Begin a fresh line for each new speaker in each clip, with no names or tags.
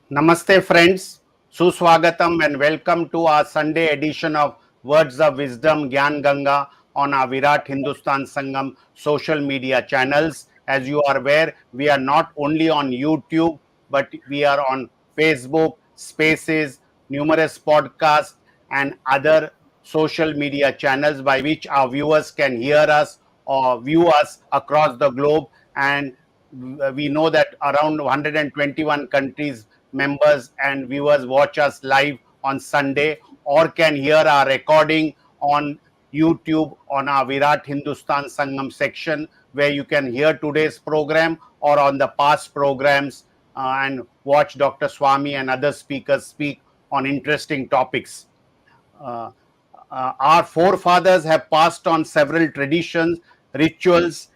Namaste friends, Suswagatam and welcome to our Sunday edition of Words of Wisdom Gyan Ganga on our Virat Hindustan Sangam social media channels. As you are aware, we are not only on YouTube, but we are on Facebook, Spaces, numerous podcasts and other social media channels by which our viewers can hear us or view us across the globe. And we know that around 121 countries members and viewers watch us live on Sunday or can hear our recording on YouTube on our Virat Hindustan Sangam section, where you can hear today's program or on the past programs and watch Dr. Swami and other speakers speak on interesting topics. Uh, our forefathers have passed on several traditions, rituals,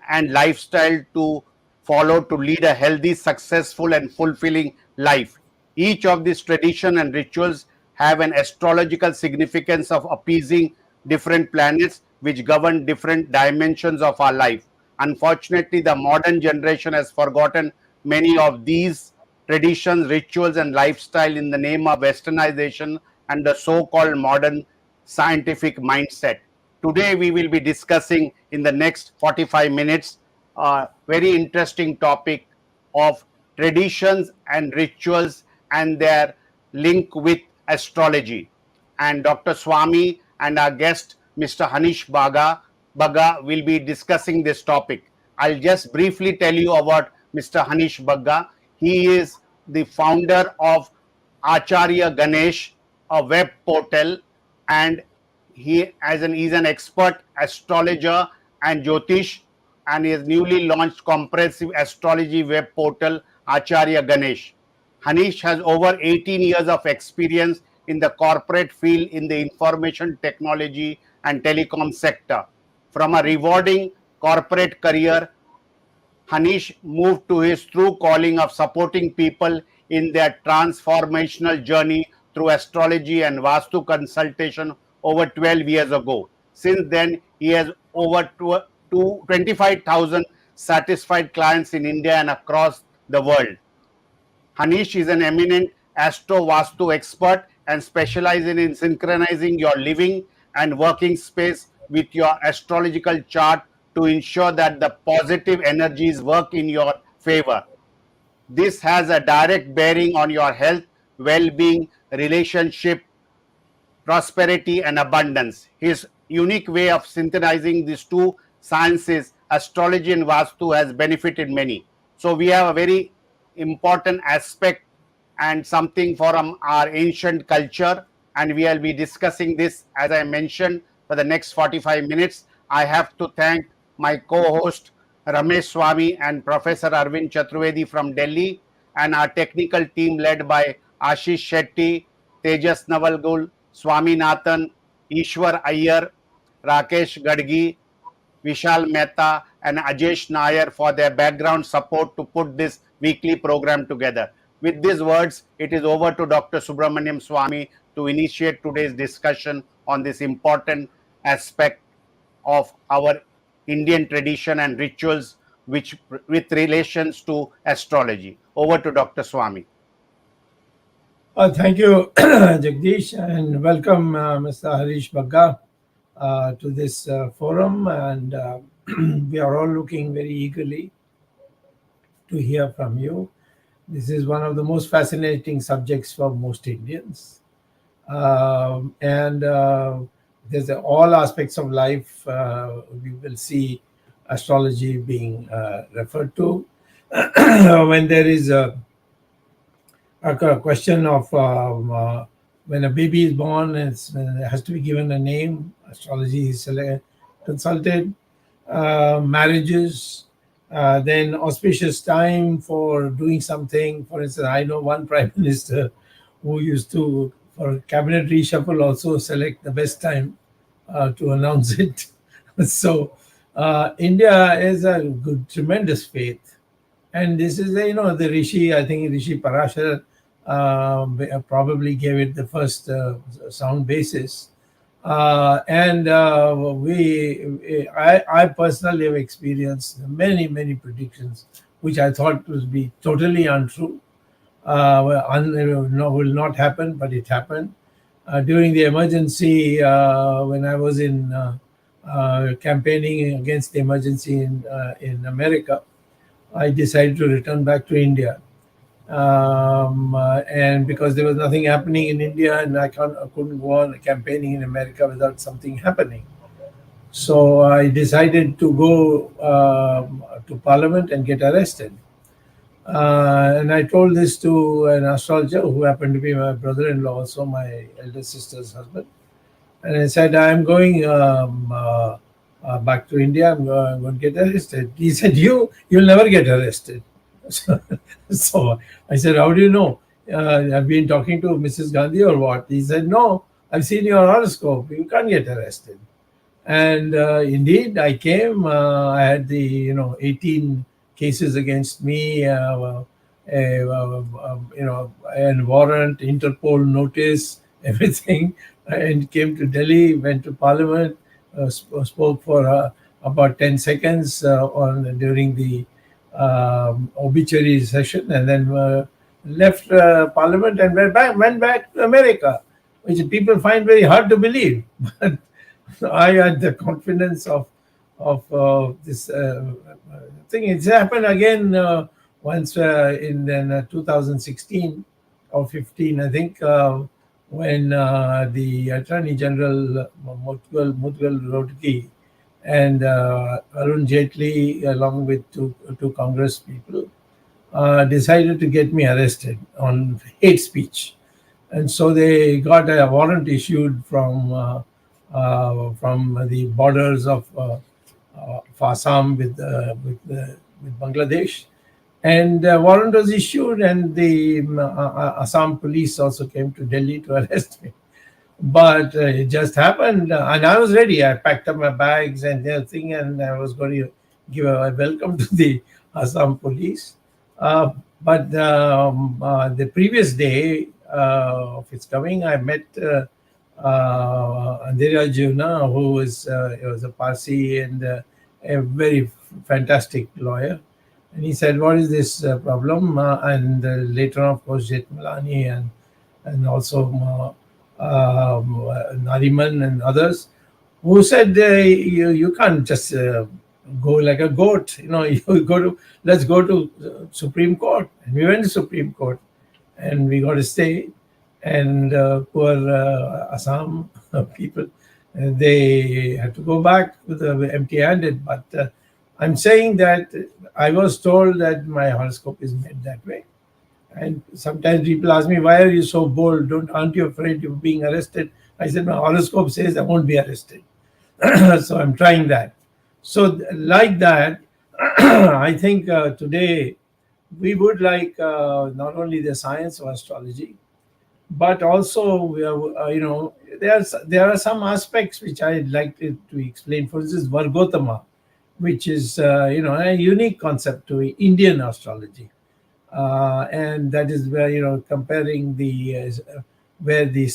and lifestyle to follow to lead a healthy, successful, and fulfilling life. Each of these tradition and rituals have an astrological significance of appeasing different planets which govern different dimensions of our life. Unfortunately, the modern generation has forgotten many of these traditions, rituals, and lifestyle in the name of westernization and the so-called modern scientific mindset. Today, we will be discussing in the next 45 minutes a very interesting topic of traditions and rituals and their link with astrology. And Dr. Swami and our guest, Mr. Hanish Bagga will be discussing this topic. I'll just briefly tell you about Mr. Hanish Bagga. He is the founder of Acharya Ganesh, a web portal, and he's an expert astrologer and Jyotish, and his newly launched comprehensive astrology web portal Acharya Ganesh. Hanish has over 18 years of experience in the corporate field in the information technology and telecom sector. From a rewarding corporate career, Hanish moved to his true calling of supporting people in their transformational journey through astrology and Vastu consultation over 12 years ago. Since then, he has over 25,000 satisfied clients in India and across the world. Hanish is an eminent Astro Vastu expert and specializes in synchronizing your living and working space with your astrological chart to ensure that the positive energies work in your favor. This has a direct bearing on your health, well being, relationship, prosperity, and abundance. His unique way of synthesizing these two sciences, astrology and Vastu, has benefited many. So, we have a very important aspect and something from our ancient culture, and we will be discussing this, as I mentioned, for the next 45 minutes. I have to thank my co-host Ramesh Swami and Professor Arvind Chaturvedi from Delhi, and our technical team led by Ashish Shetty, Tejas Navalgul, Swaminathan, Ishwar Iyer, Rakesh Gadgi, Vishal Mehta, and Ajesh Nair for their background support to put this weekly program together. With these words, it is over to Dr. SUBRAMANIAN SWAMI to initiate today's discussion on this important aspect of our Indian tradition and rituals which with relations to astrology. Over to Dr. Swami.
Thank you, Jagdish, and welcome, Mr. Hanish Bagga, to this forum. And we are all looking very eagerly to hear from you. This is one of the most fascinating subjects for most Indians. And there's all aspects of life we will see astrology being referred to. When there is a question of when a baby is born, it has to be given a name. Astrology is consulted. Marriages, then auspicious time for doing something. For instance, I know one prime minister who used to, for cabinet reshuffle, also select the best time to announce it. So India is a tremendous faith. And this is, the Rishi, I think Rishi Parashar probably gave it the first sound basis. I personally have experienced many predictions which I thought would be totally untrue. will not happen, but it happened. During the emergency, when I was in campaigning against the emergency in America, I decided to return back to India. And because there was nothing happening in India, and I couldn't go on campaigning in America without something happening. So I decided to go to Parliament and get arrested. And I told this to an astrologer who happened to be my brother-in-law, also my elder sister's husband. And I said, I'm going back to India. I'm going to get arrested. He said, you'll never get arrested. So I said, how do you know? I've been talking to Mrs. Gandhi or what? He said, no, I've seen your horoscope. You can't get arrested. And indeed, I came. I had the 18 cases against me, and warrant, Interpol notice, everything, and came to Delhi, went to Parliament, spoke for about 10 seconds during the obituary session, and then left Parliament and went back to America, which people find very hard to believe. But I had the confidence of this thing. It's happened again once in 2016 or 15, I think, when the Attorney General Mudgal Rodki and Arun Jaitley, along with two Congress people, decided to get me arrested on hate speech. And so they got a warrant issued from the borders of Assam with Bangladesh, and warrant was issued, and the Assam police also came to Delhi to arrest me. But it just happened, and I was ready. I packed up my bags and everything, and I was going to give a welcome to the Assam police. But the previous day of its coming, I met Andhera Jivna, who was a Parsi and a very fantastic lawyer. And he said, what is this problem? And later on, of course, Jetmalani and also Nariman and others, who said, you can't just go like a goat. Let's go to Supreme Court. And we went to Supreme Court, and we got to stay. And poor Assam people, they had to go back with empty-handed. But I'm saying that I was told that my horoscope is made that way. And sometimes people ask me, why are you so bold? Aren't you afraid of being arrested? I said, my horoscope says I won't be arrested. So I'm trying that. So like that, I think today we would like not only the science of astrology, but also there are some aspects which I'd like to explain. For instance, Vargotama, which is a unique concept to Indian astrology, and that is where comparing where the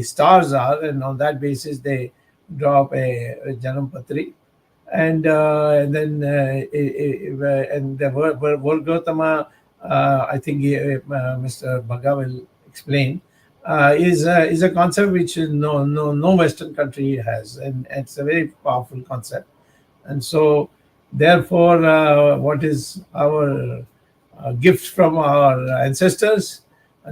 stars are, and on that basis they draw up a Janam Patri, and then and the Vargotama, I think Mr. Bagga will explain, is a concept which no Western country has, and it's a very powerful concept. And so, therefore, what is our gift from our ancestors?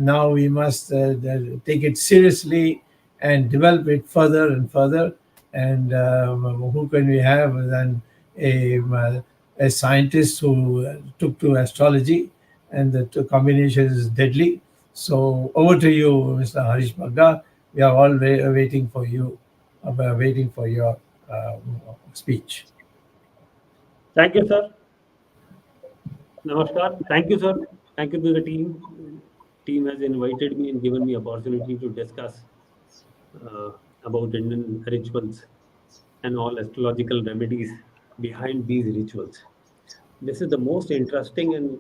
Now we must take it seriously and develop it further and further. And who can we have than a scientist who took to astrology, and the combination is deadly. So over to you, Mr. Hanish Bagga. We are all waiting for you, waiting for your speech.
Thank you, sir. Namaskar. Thank you, sir. Thank you to the team. Team has invited me and given me opportunity to discuss about Indian rituals and all astrological remedies behind these rituals. This is the most interesting and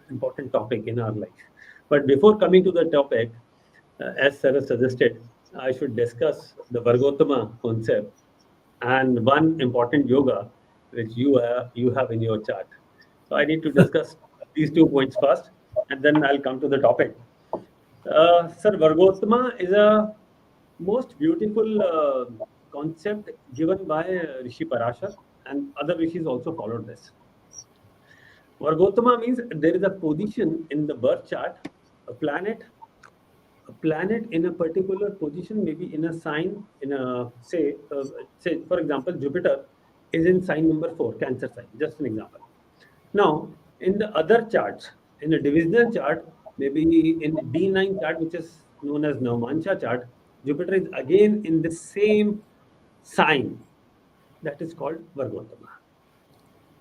important topic in our life. But before coming to the topic, as sir has suggested, I should discuss the Vargotama concept and one important yoga which you have in your chart. So I need to discuss these 2 points first. and then I'll come to the topic. Sir, Vargottama is a most beautiful concept given by Rishi Parashar, and other rishis also followed this. Vargottama means there is a position in the birth chart, a planet in a particular position, maybe in a sign, in a say for example, Jupiter is in sign number 4, Cancer sign, just an example. Now, in the other charts, in a divisional chart, maybe in D9 chart, which is known as Navmancha chart, Jupiter is again in the same sign, that is called Vargottama.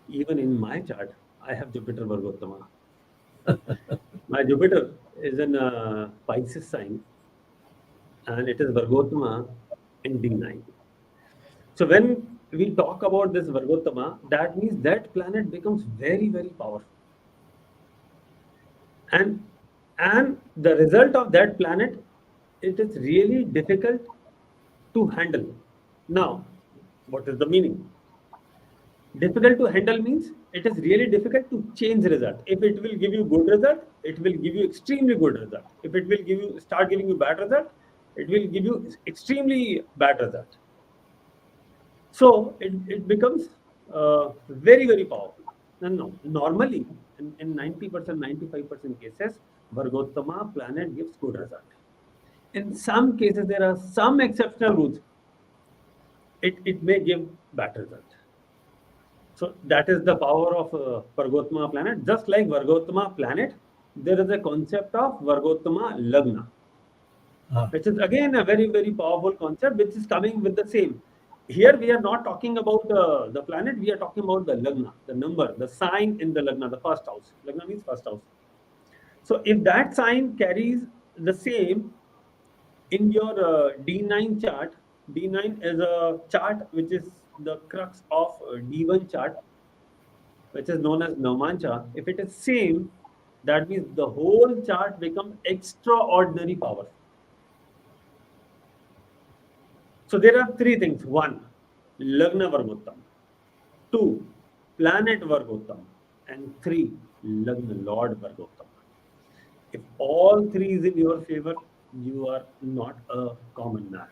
Even in my chart, I have Jupiter Vargottama. My Jupiter is in a Pisces sign, and it is Vargottama in D9. So when we talk about this Vargottama, that means that planet becomes very, very powerful. And the result of that planet, it is really difficult to handle. Now, what is the meaning? Difficult to handle means it is really difficult to change result. If it will give you good result, it will give you extremely good result. If it will start giving you bad result, it will give you extremely bad result. So it becomes very, very powerful. And no, normally in 90%, 95% cases, Vargottama planet gives good result. In some cases, there are some exceptional rules. It may give bad result. So that is the power of Vargottama planet. Just like Vargottama planet, there is a concept of Vargottama Lagna, which is again a very, very powerful concept, which is coming with the same. Here we are not talking about the planet, we are talking about the Lagna, the number, the sign in the Lagna, the first house. Lagna means first house. So if that sign carries the same in your D9 chart, D9 is a chart which is the crux of D1 chart, which is known as Navmancha. If it is same, that means the whole chart becomes extraordinary powerful. So there are three things. 1, Lagna Vargottam. 2, Planet Vargottam. And 3, Lagna Lord Vargottam. If all three is in your favor, you are not a common man.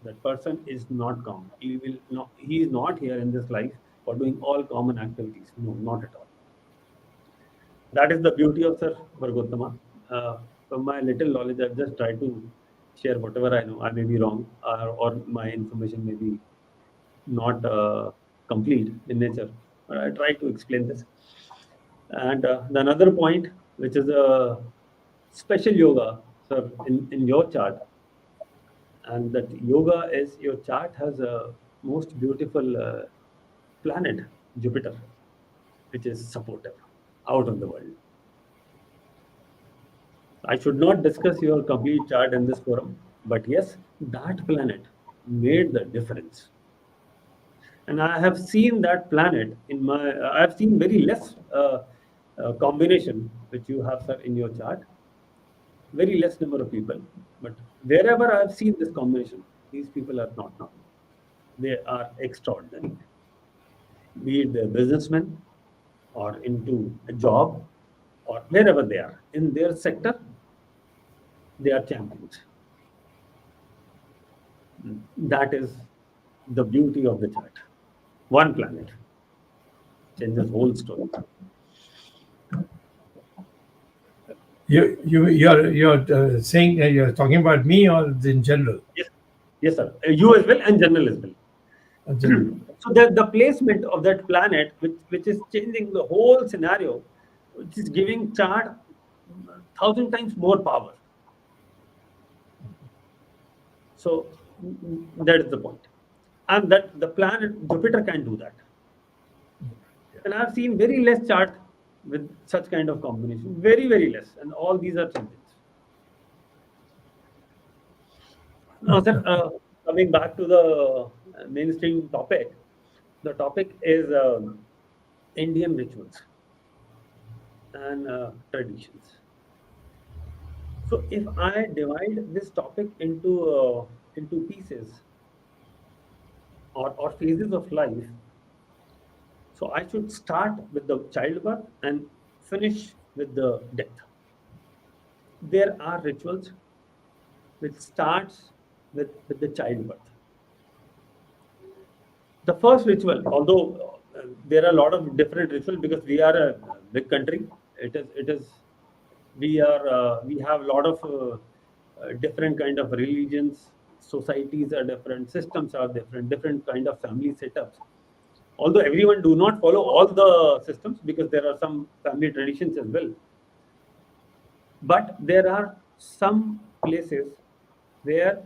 That person is not common. He is not here in this life for doing all common activities. No, not at all. That is the beauty of Sir Vargottama. From my little knowledge, I've just tried to share whatever I know. I may be wrong, or my information may be not complete in nature, but I try to explain this. And the another point, which is a special yoga, sir, in your chart, and that yoga is, your chart has a most beautiful planet, Jupiter, which is supportive out of the world. I should not discuss your complete chart in this forum, but yes, that planet made the difference. And I have seen that planet in my, I have seen very less combination which you have, sir, in your chart. Very less number of people, but wherever I have seen this combination, these people are not normal. They are extraordinary. Be it they're businessmen or into a job or wherever they are in their sector, they are champions. That is the beauty of the chart. One planet changes whole story.
You're saying you're talking about me or in general?
Yes, sir. You as well and general as well. So the placement of that planet, which is changing the whole scenario, which is giving chart 1,000 times more power. So that is the point. And that the planet Jupiter can do that. And I've seen very less chart with such kind of combination. Very, very less. And all these are champions. Now, sir, coming back to the mainstream topic, the topic is Indian rituals and traditions. So if I divide this topic into pieces or phases of life, so I should start with the childbirth and finish with the death. there are rituals which starts with the childbirth. The first ritual, although there are a lot of different rituals because we are a big country, we have a lot of different kind of religions, societies are different, systems are different kind of family setups. Although everyone do not follow all the systems because there are some family traditions as well. But there are some places where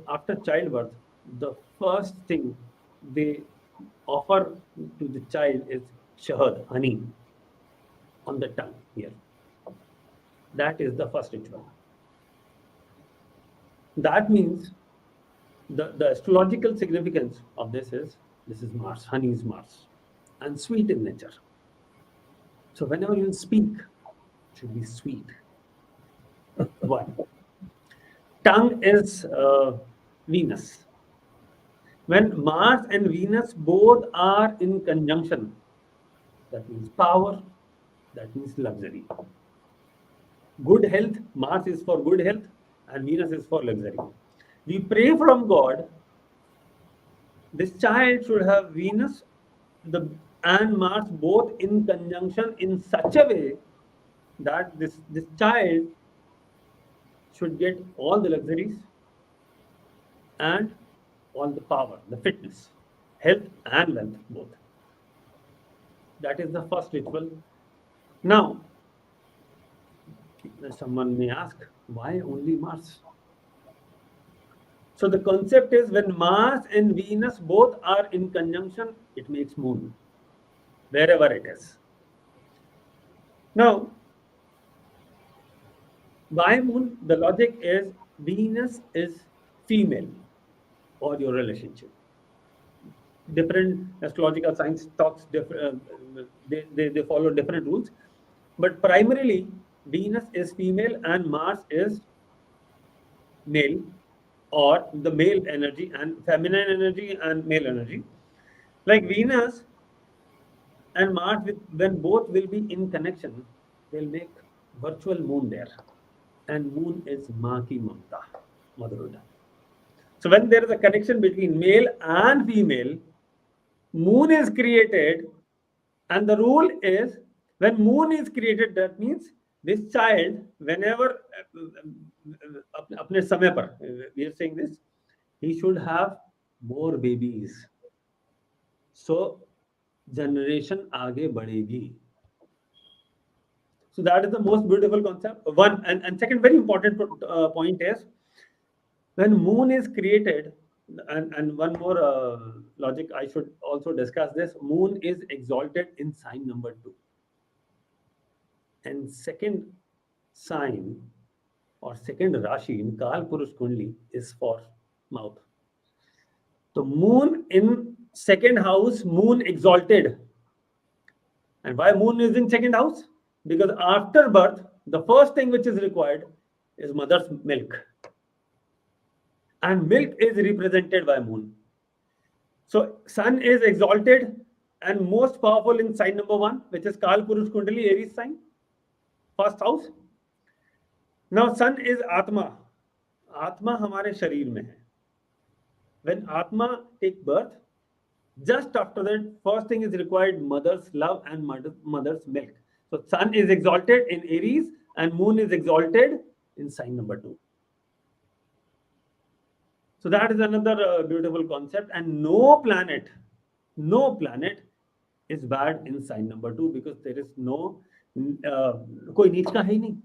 after childbirth, the first thing they offer to the child is shahad, honey, on the tongue here. That is the first ritual. That means the astrological significance of this is Mars, honey is Mars, and sweet in nature. So whenever you speak, it should be sweet. One. Tongue is Venus. When Mars and Venus both are in conjunction, that means power, that means luxury. Good health, Mars is for good health and Venus is for luxury. We pray from God, this child should have Venus and Mars both in conjunction in such a way that this child should get all the luxuries and all the power, the fitness, health and wealth both. That is the first ritual. Now, someone may ask, why only Mars? So the concept is when Mars and Venus both are in conjunction, it makes moon, wherever it is. Now, why moon? The logic is Venus is female or your relationship. Different astrological science talks different, they follow different rules, but primarily Venus is female and Mars is male, or the male energy and feminine energy and male energy. Like Venus and Mars, when both will be in connection, they'll make virtual moon there. And moon is maa ki mamta, motherhood. So when there is a connection between male and female, moon is created, and the rule is when moon is created, that means this child, whenever apne samay par, we are saying this, he should have more babies. So generation aage badhegi. So that is the most beautiful concept. One and second very important point is when moon is created, and one more logic I should also discuss this. Moon is exalted in sign number 2, and second sign or second Rashi in Kal Purush Kundli is for mouth. So moon in second house, moon exalted. And why moon is in second house? Because after birth, the first thing which is required is mother's milk. And milk is represented by moon. So sun is exalted and most powerful in sign number 1, which is Kal Purush Kundali, Aries sign, first house. Now sun is Atma. Atma hamare sharir mein hai. When Atma take birth, just after that, first thing is required mother's love and mother's milk. So sun is exalted in Aries and moon is exalted in sign number 2. So that is another beautiful concept, and no planet is bad in sign number 2 because there is no koi neech ka hai nahi.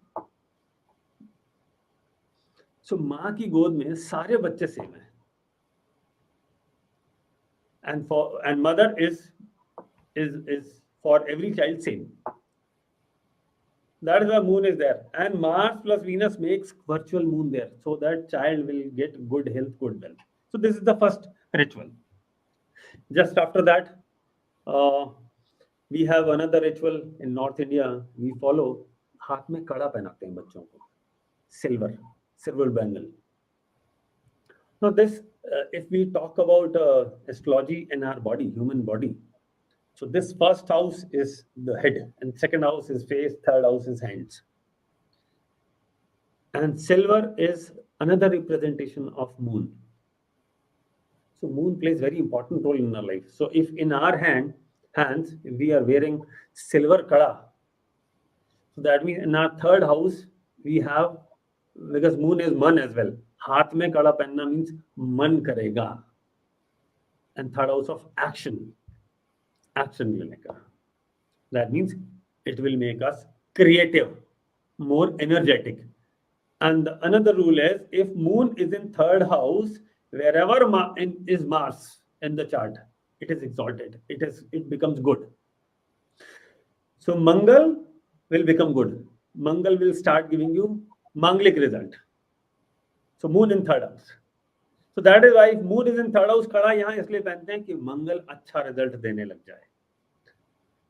So माँ की गोद में सारे बच्चे same हैं, and mother is for every child same. That is why moon is there, and Mars plus Venus makes virtual moon there, so that child will get good health, good wealth. So this is the first ritual. Just after that, we have another ritual in North India. We follow. हाथ में कड़ा पहनाते हैं बच्चों को, silver bangle. Now this, if we talk about astrology in our body, human body, so this first house is the head, and second house is face, third house is hands. And silver is another representation of moon. So moon plays very important role in our life. So if in our hands we are wearing silver kada, so that means in our third house we have, because moon is man as well. हाथ में कड़ा पहनना means मन करेगा. And third house of action लेने का. That means it will make us creative, more energetic. And another rule is, if moon is in third house, wherever is Mars in the chart, it is exalted. It becomes good. So Mangal will become good. Mangal will start giving you Manglik result. So moon in third house. So that is why if moon is in third house, खड़ा यहाँ इसलिए पहनते हैं कि मंगल अच्छा result देने लग जाए.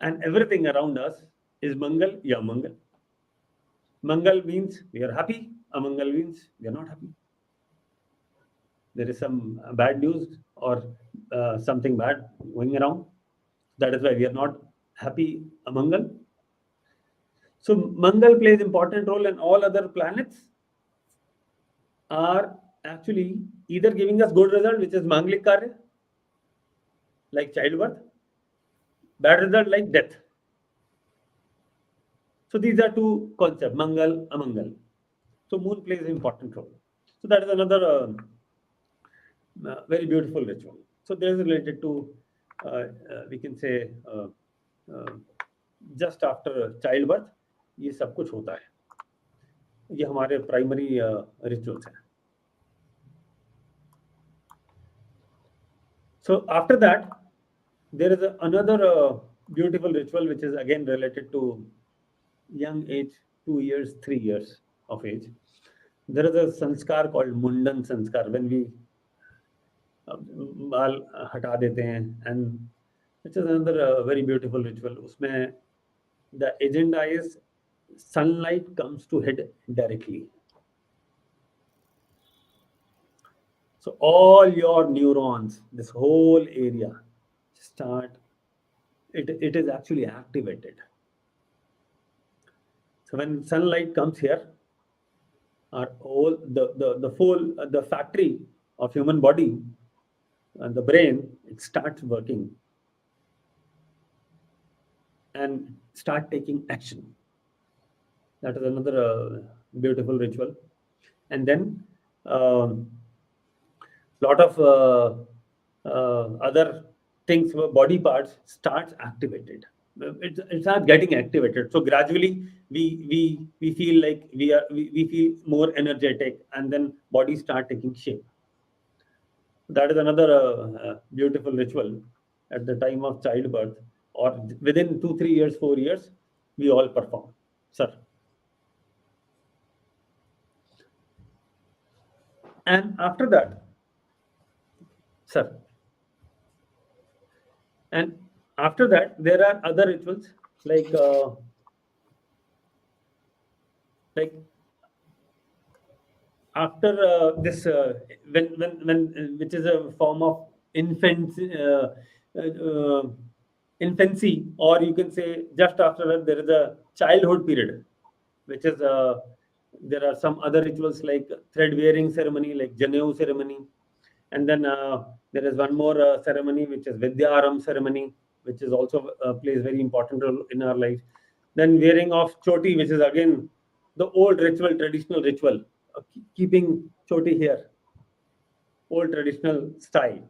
And everything around us is Mangal, yeah, Mangal. Mangal means we are happy. Amangal means we are not happy. There is some bad news or something bad going around. That is why we are not happy. Amangal. So Mangal plays important role, and all other planets are actually either giving us good result, which is Manglik Karya, like childbirth, bad result like death. So these are two concepts, Mangal, Amangal. So moon plays an important role. So that is another very beautiful ritual. So there is related to, we can say, just after childbirth, ये सब कुछ होता है. ये हमारे primary rituals हैं. So after that, there is another beautiful ritual which is again related to young age, 2 years, 3 years of age. There is a sanskar called Mundan sanskar, when we बाल हटा देते हैं, and which is another very beautiful ritual. उसमें the agenda is sunlight comes to head directly. So all your neurons, this whole area, it is actually activated. So when sunlight comes here, our whole the factory of human body and the brain, it starts working and start taking action. That is another beautiful ritual. And then lot of other things, body parts starts activated. It starts getting activated. So gradually we feel like we feel more energetic, and then body start taking shape. That is another beautiful ritual at the time of childbirth, or within 2, 3 years, 4 years, we all perform. Sir. And after that, sir. And after that, there are other rituals like after this when which is a form of infancy, or you can say just after that there is a childhood period, which is there are some other rituals like thread wearing ceremony, like Janeu ceremony, and then there is one more ceremony which is Vidyaram ceremony, which is also plays very important role in our life. Then wearing of choti, which is again the old ritual, traditional ritual, keeping choti here, old traditional style.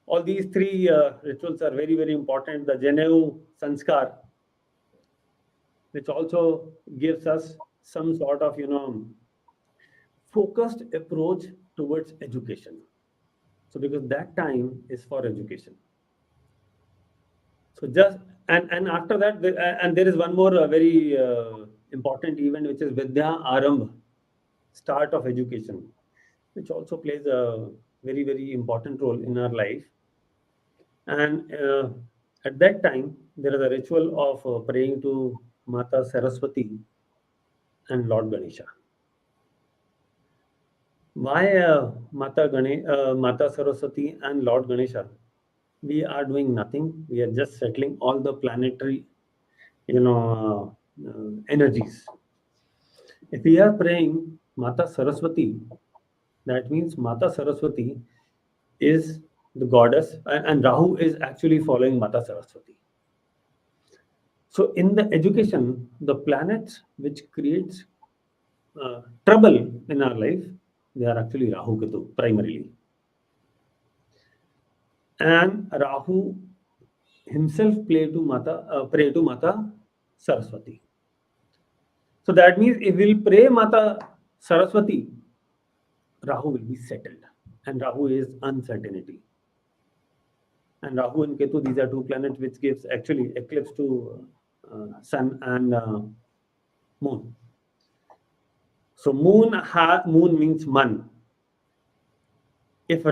All these three rituals are very, very important. The Janeu Sanskar, which also gives us some sort of, focused approach towards education. So because that time is for education. So just, and after that, and there is one more very important event, which is Vidya Arambh, start of education, which also plays a very, very important role in our life. And at that time, there is a ritual of praying to Mata Saraswati and Lord Ganesha. Why Mata Saraswati and Lord Ganesha? We are doing nothing. We are just settling all the planetary, energies. If we are praying Mata Saraswati, that means Mata Saraswati is the goddess, and Rahu is actually following Mata Saraswati. So in the education, the planets which creates trouble in our life, they are actually Rahu Ketu primarily. And Rahu himself pray to Mata Saraswati. So that means if we'll pray Mata Saraswati, Rahu will be settled, and Rahu is uncertainty. And Rahu and Ketu, these are two planets which gives actually eclipse to Sun and Moon. So moon means man. If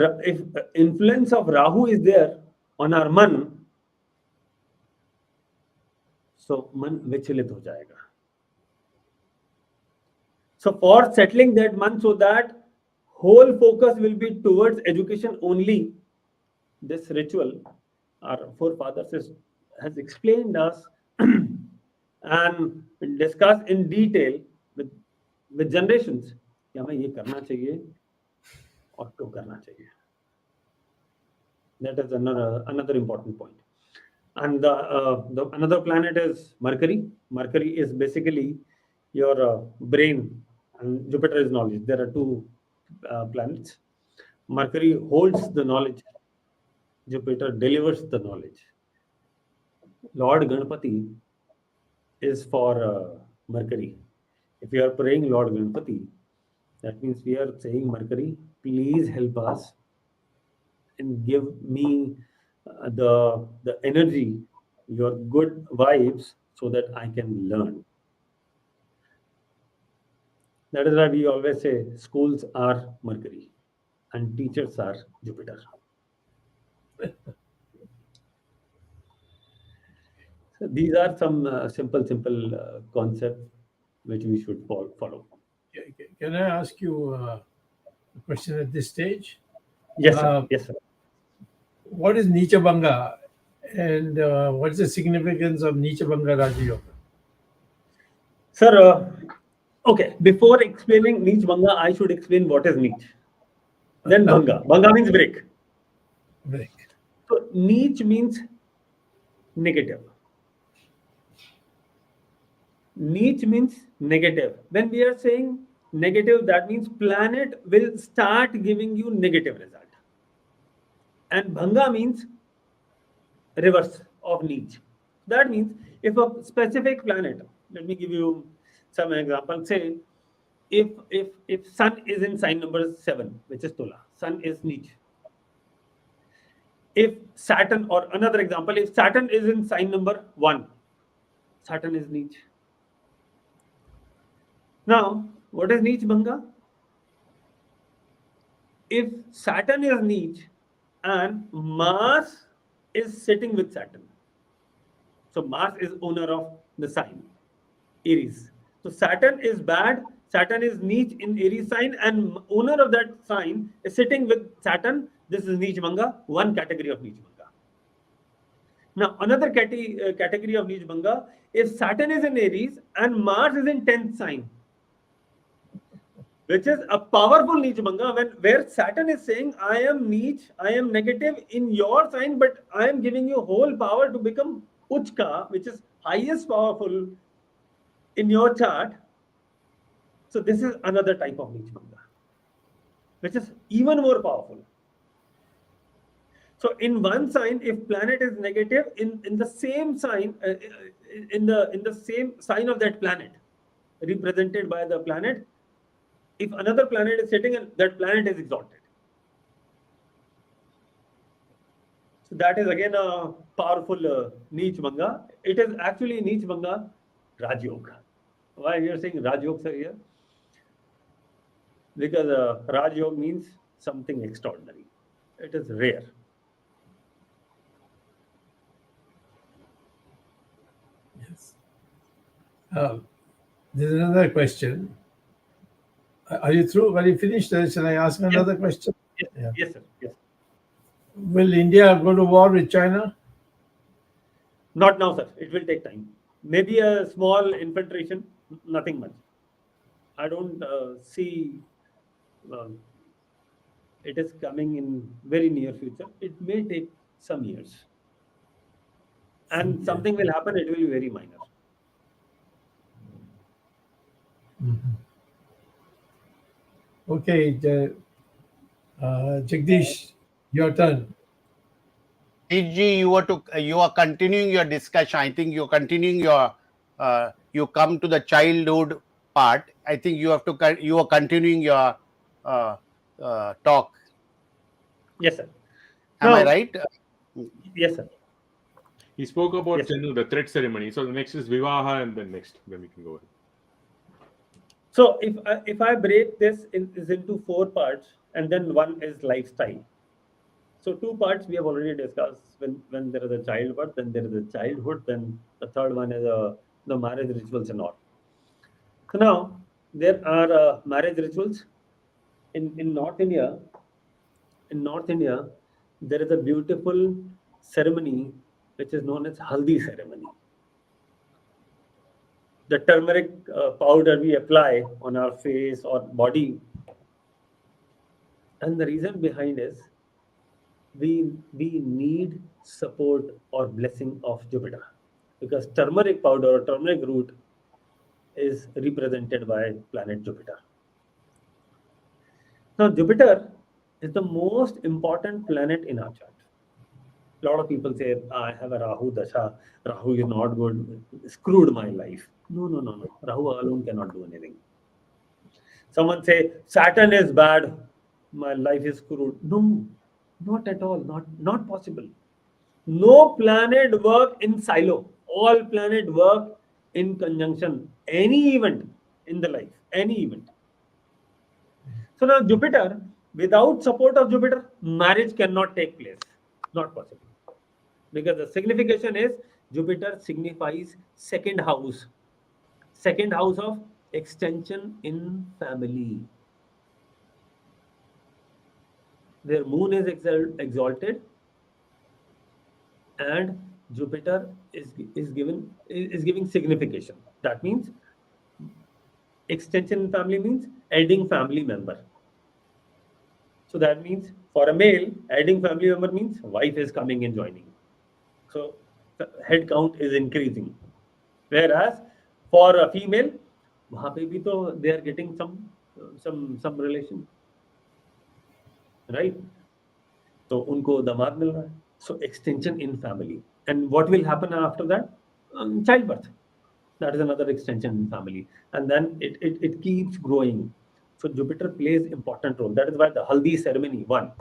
influence of Rahu is there on our man, so man vichalit ho jayega. So for settling that man, so that whole focus will be towards education only, this ritual our forefathers has explained us and discussed in detail with generations कि हमें ये करना चाहिए और क्यों करना चाहिए. That is another important point. And the another planet is Mercury. Mercury is basically your brain, and Jupiter is knowledge. There are two planets. Mercury holds the knowledge. Jupiter delivers the knowledge. Lord Ganpati is for Mercury. If you are praying Lord Ganpati, that means we are saying, Mercury, please help us and give me the energy, your good vibes, so that I can learn. That is why we always say schools are Mercury and teachers are Jupiter. So these are some simple concepts which we should follow.
Can I ask you a question at this stage?
Yes, sir. Yes, sir.
What is Nicha Bhanga, and what is the significance of Nicha Bhanga Raja Yoga?
Sir, okay, before explaining Neech Bhanga, I should explain what is Neech. Then Bhanga. Bhanga means break.
Break.
So Neech means negative. Neech means negative. When we are saying negative, that means planet will start giving you negative result. And Bhanga means reverse of Neech. That means if a specific planet, let me give you some example. Say if Sun is in sign number 7, which is Tula, Sun is Neech. If Saturn, or another example, if Saturn is in sign number 1, Saturn is Neech. Now, what is Neech Bhanga? If Saturn is Neech and Mars is sitting with Saturn, so Mars is owner of the sign, Aries. So Saturn is bad, Saturn is Neech in Aries sign, and owner of that sign is sitting with Saturn. This is Neech Bhanga, one category of Neech Bhanga. Now, another category of Neech Bhanga, if Saturn is in Aries and Mars is in 10th sign, which is a powerful Neech Bhanga, where Saturn is saying, I am Neech, I am negative in your sign, but I am giving you whole power to become Uchka, which is highest powerful in your chart. So this is another type of Neech Bhanga, which is even more powerful. So in one sign, if planet is negative, in the same sign, in the same sign of that planet, represented by the planet, if another planet is sitting, and that planet is exalted. So that is again a powerful Neech Bhanga. It is actually Neech Bhanga Raj Yoga. Why we are saying Raj Yoga here? Because Raj Yoga means something extraordinary. It is rare.
Yes. There's another question. Are you through? Are you finished? Shall I ask another question?
Yes, yeah. Yes, sir. Yes.
Will India go to war with China?
Not now, sir. It will take time. Maybe a small infiltration, nothing much. I don't see it is coming in very near future. It may take some years, and something will happen. It will be very minor.
Okay, Jagdish, your turn.
Ji, you are continuing your discussion. I think you're continuing your you come to the childhood part. I think you are continuing your talk.
Yes, sir.
Am I
Now,
right?
yes, sir.
He spoke about
Yes, sir.
the thread ceremony. So the next is Vivaha, and then we can go ahead.
So if I break this into 4 parts, and then one is lifestyle. So 2 parts we have already discussed. When there is a childbirth, then there is a childhood, then the third one is the marriage rituals and all. So now there are marriage rituals in North India. In North India, there is a beautiful ceremony which is known as Haldi ceremony. The turmeric powder we apply on our face or body, and the reason behind is we need support or blessing of Jupiter, because turmeric powder or turmeric root is represented by planet Jupiter. Now Jupiter is the most important planet in our chart. A lot of people say, I have a Rahu Dasha, Rahu is not good, screwed my life. No. Rahu alone cannot do anything. Someone say, Saturn is bad, my life is screwed. No, not at all, not possible. No planet work in silo. All planet work in conjunction. Any event in the life, any event. So now Jupiter, without support of Jupiter, marriage cannot take place. Not possible. Because the signification is Jupiter signifies second house of extension in family. Their moon is exalted, and Jupiter is giving signification. That means extension in family means adding family member. So that means for a male, adding family member means wife is coming and joining. So the head count is increasing. Whereas for a female, वहाँ पे भी तो they are getting some relation, right? So उनको दामाद मिल रहा है. So extension in family. And what will happen after that? Childbirth. That is another extension in family. And then it keeps growing. So Jupiter plays important role. That is why the Haldi ceremony, one.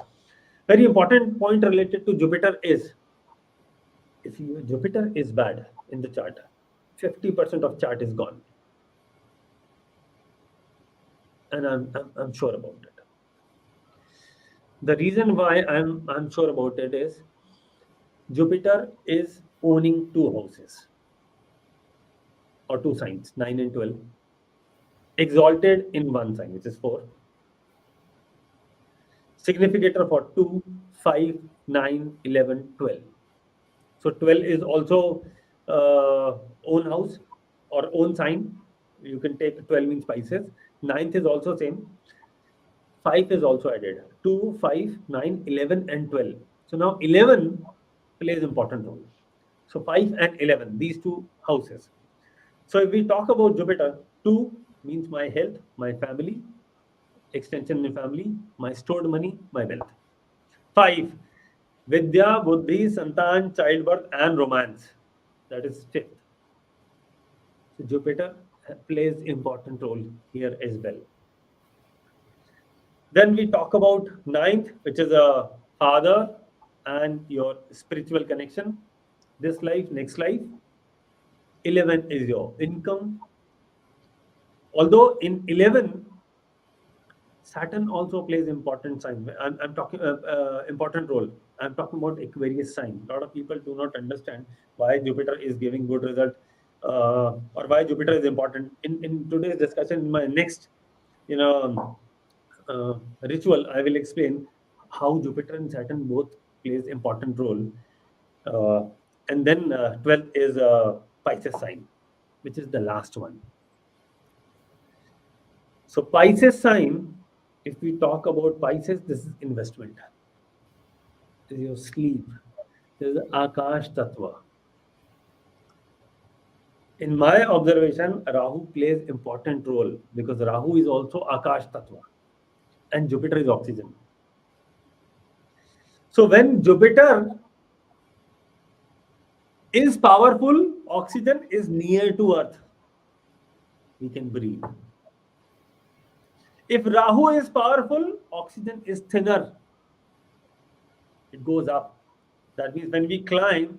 Very important point related to Jupiter is, if Jupiter is bad in the chart, 50% of chart is gone. And I'm sure about it. The reason why I'm sure about it is Jupiter is owning 2 houses or 2 signs, 9 and 12, exalted in 1 sign, which is 4. Significator for 2, 5, 9, 11, 12. So 12 is also own house or own sign. You can take 12 means Pisces. 9th is also same. 5 is also added. 2, 5, 9, 11 and 12. So now 11 plays important role. So 5 and 11, these 2 houses. So if we talk about Jupiter, 2 means my health, my family, extension in family, my stored money, my wealth. 5, Vidya, Buddhi, Santan, childbirth and romance. That is 5th. So Jupiter plays important role here as well. Then we talk about 9th, which is a father and your spiritual connection. This life, next life. 11 is your income. Although in 11, Saturn also plays important sign. I'm talking important role. I'm talking about Aquarius sign. A lot of people do not understand why Jupiter is giving good result or why Jupiter is important. In today's discussion, in my next, ritual, I will explain how Jupiter and Saturn both plays important role. And then 12th is Pisces sign, which is the last one. So Pisces sign, if we talk about Pisces, this is investment. This is your sleep. This is Akash Tattva. In my observation, Rahu plays important role because Rahu is also Akash Tattva and Jupiter is oxygen. So when Jupiter is powerful, oxygen is near to Earth. We can breathe. If Rahu is powerful, oxygen is thinner. It goes up. That means when we climb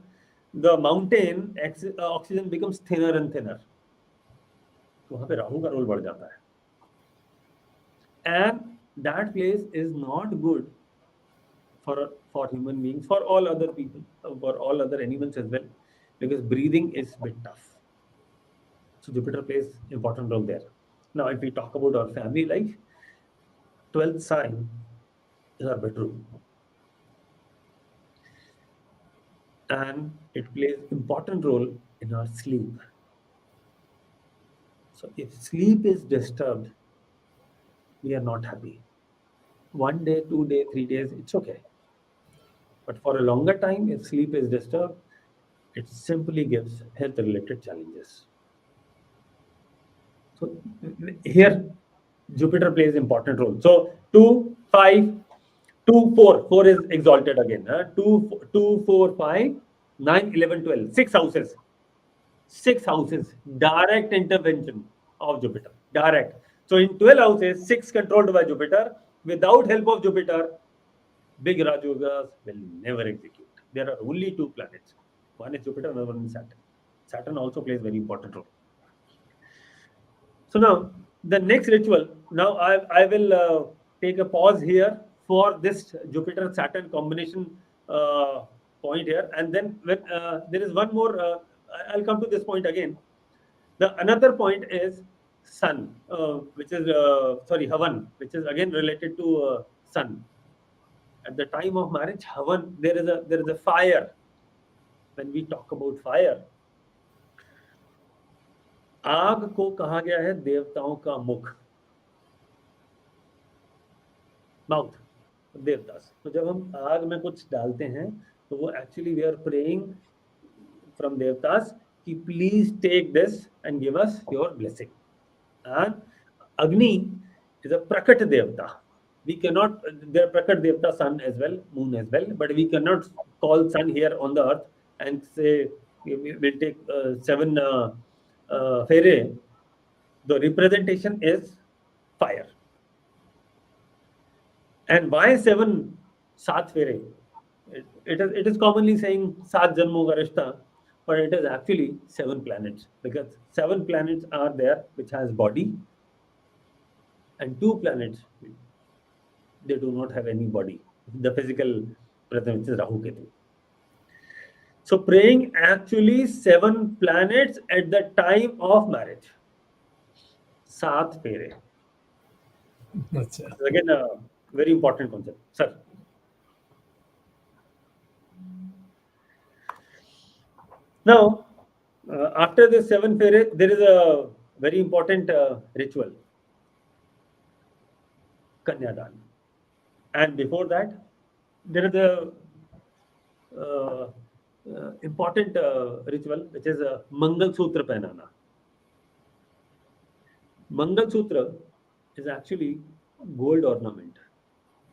the mountain, oxygen becomes thinner and thinner. तो वहाँ पे राहु का role बढ़ जाता है. And that place is not good for human beings, for all other people, for all other animals as well, because breathing is a bit tough. So Jupiter plays important role there. Now, if we talk about our family life, 12th sign is our bedroom. And it plays important role in our sleep. So if sleep is disturbed, we are not happy. 1 day, 2 days, 3 days, it's okay. But for a longer time, if sleep is disturbed, it simply gives health-related challenges. So here, Jupiter plays important role. So 2, 5, 2, 4. 4 is exalted again. 2, 4, 5, 9, 11, 12. 6 houses. 6 houses. Direct intervention of Jupiter. Direct. So in 12 houses, 6 controlled by Jupiter. Without help of Jupiter, big Rajogas will never execute. There are only 2 planets. One is Jupiter, another one is Saturn. Saturn also plays very important role. So now, the next ritual. Now I will take a pause here for this Jupiter-Saturn combination point here. And then when, there is one more, I'll come to this point again. The another point is Sun, which is, Havan, which is again related to Sun. At the time of marriage, Havan, there is a fire. When we talk about fire, आग को कहा गया है देवताओं का मुख, mouth, Devdas. तो जब हम आग में कुछ डालते हैं तो वो actually we are praying from devatas कि please take this and give us your blessing. And Agni is a prakat devata. We cannot, there are Prakat Devta, sun as well, moon as well, but we cannot call sun here on the earth and say we'll take 7 fere. The representation is fire. And why 7 Sat fere? It is commonly saying Sat Janmo ka rishta, but it is actually 7 planets, because 7 planets are there which has body, and 2 planets they do not have any body. The physical presence is Rahu Ketu. So praying actually 7 planets at the time of marriage. Sat fere.
That's it.
Again, a very important concept, sir. Now, after the 7 fere, there is a very important ritual, Kanyadan. And before that, there is a important ritual, which is a Mangal Sutra Pehnana. Mangal Sutra is actually gold ornament,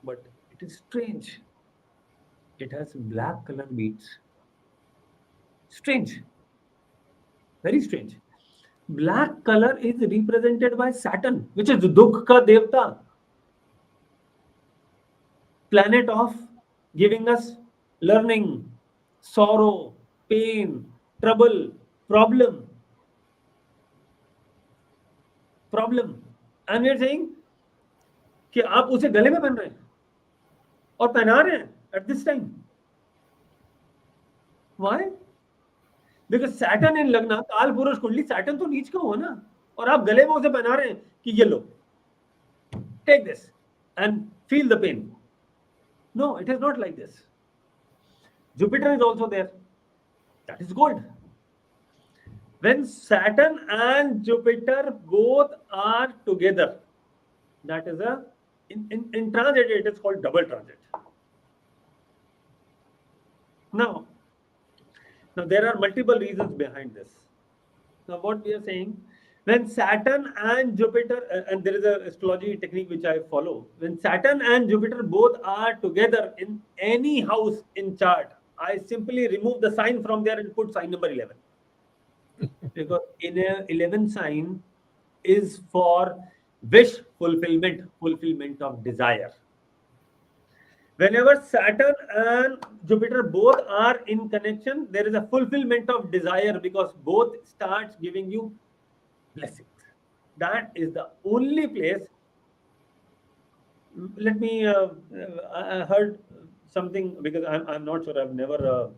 but it is strange. It has black color beads. Strange. Very strange. Black color is represented by Saturn, which is Dukh ka Devta. Planet of giving us learning, sorrow, pain, trouble, problem. And we are saying कि आप उसे गले में पहन रहे हैं और पहना रहे हैं at this time. Why? Because Saturn in Lagna, काल पुरुष कुंडली, Saturn तो नीच का हुआ ना, और आप गले में उसे पहना रहे हैं कि ये लो, take this and feel the pain. No, it is not like this. Jupiter is also there. That is gold. When Saturn and Jupiter both are together, That is a in transit it is called double transit. Now there are multiple reasons behind this. Now what we are saying, when Saturn and Jupiter, and there is a astrology technique which I follow, when Saturn and Jupiter both are together in any house in chart, I simply remove the sign from there and put sign number 11. Because in a 11 sign is for wish fulfillment of desire. Whenever Saturn and Jupiter both are in connection, there is a fulfillment of desire because both starts giving you blessings. That is the only place. Let me. I heard something because I'm not sure. I've never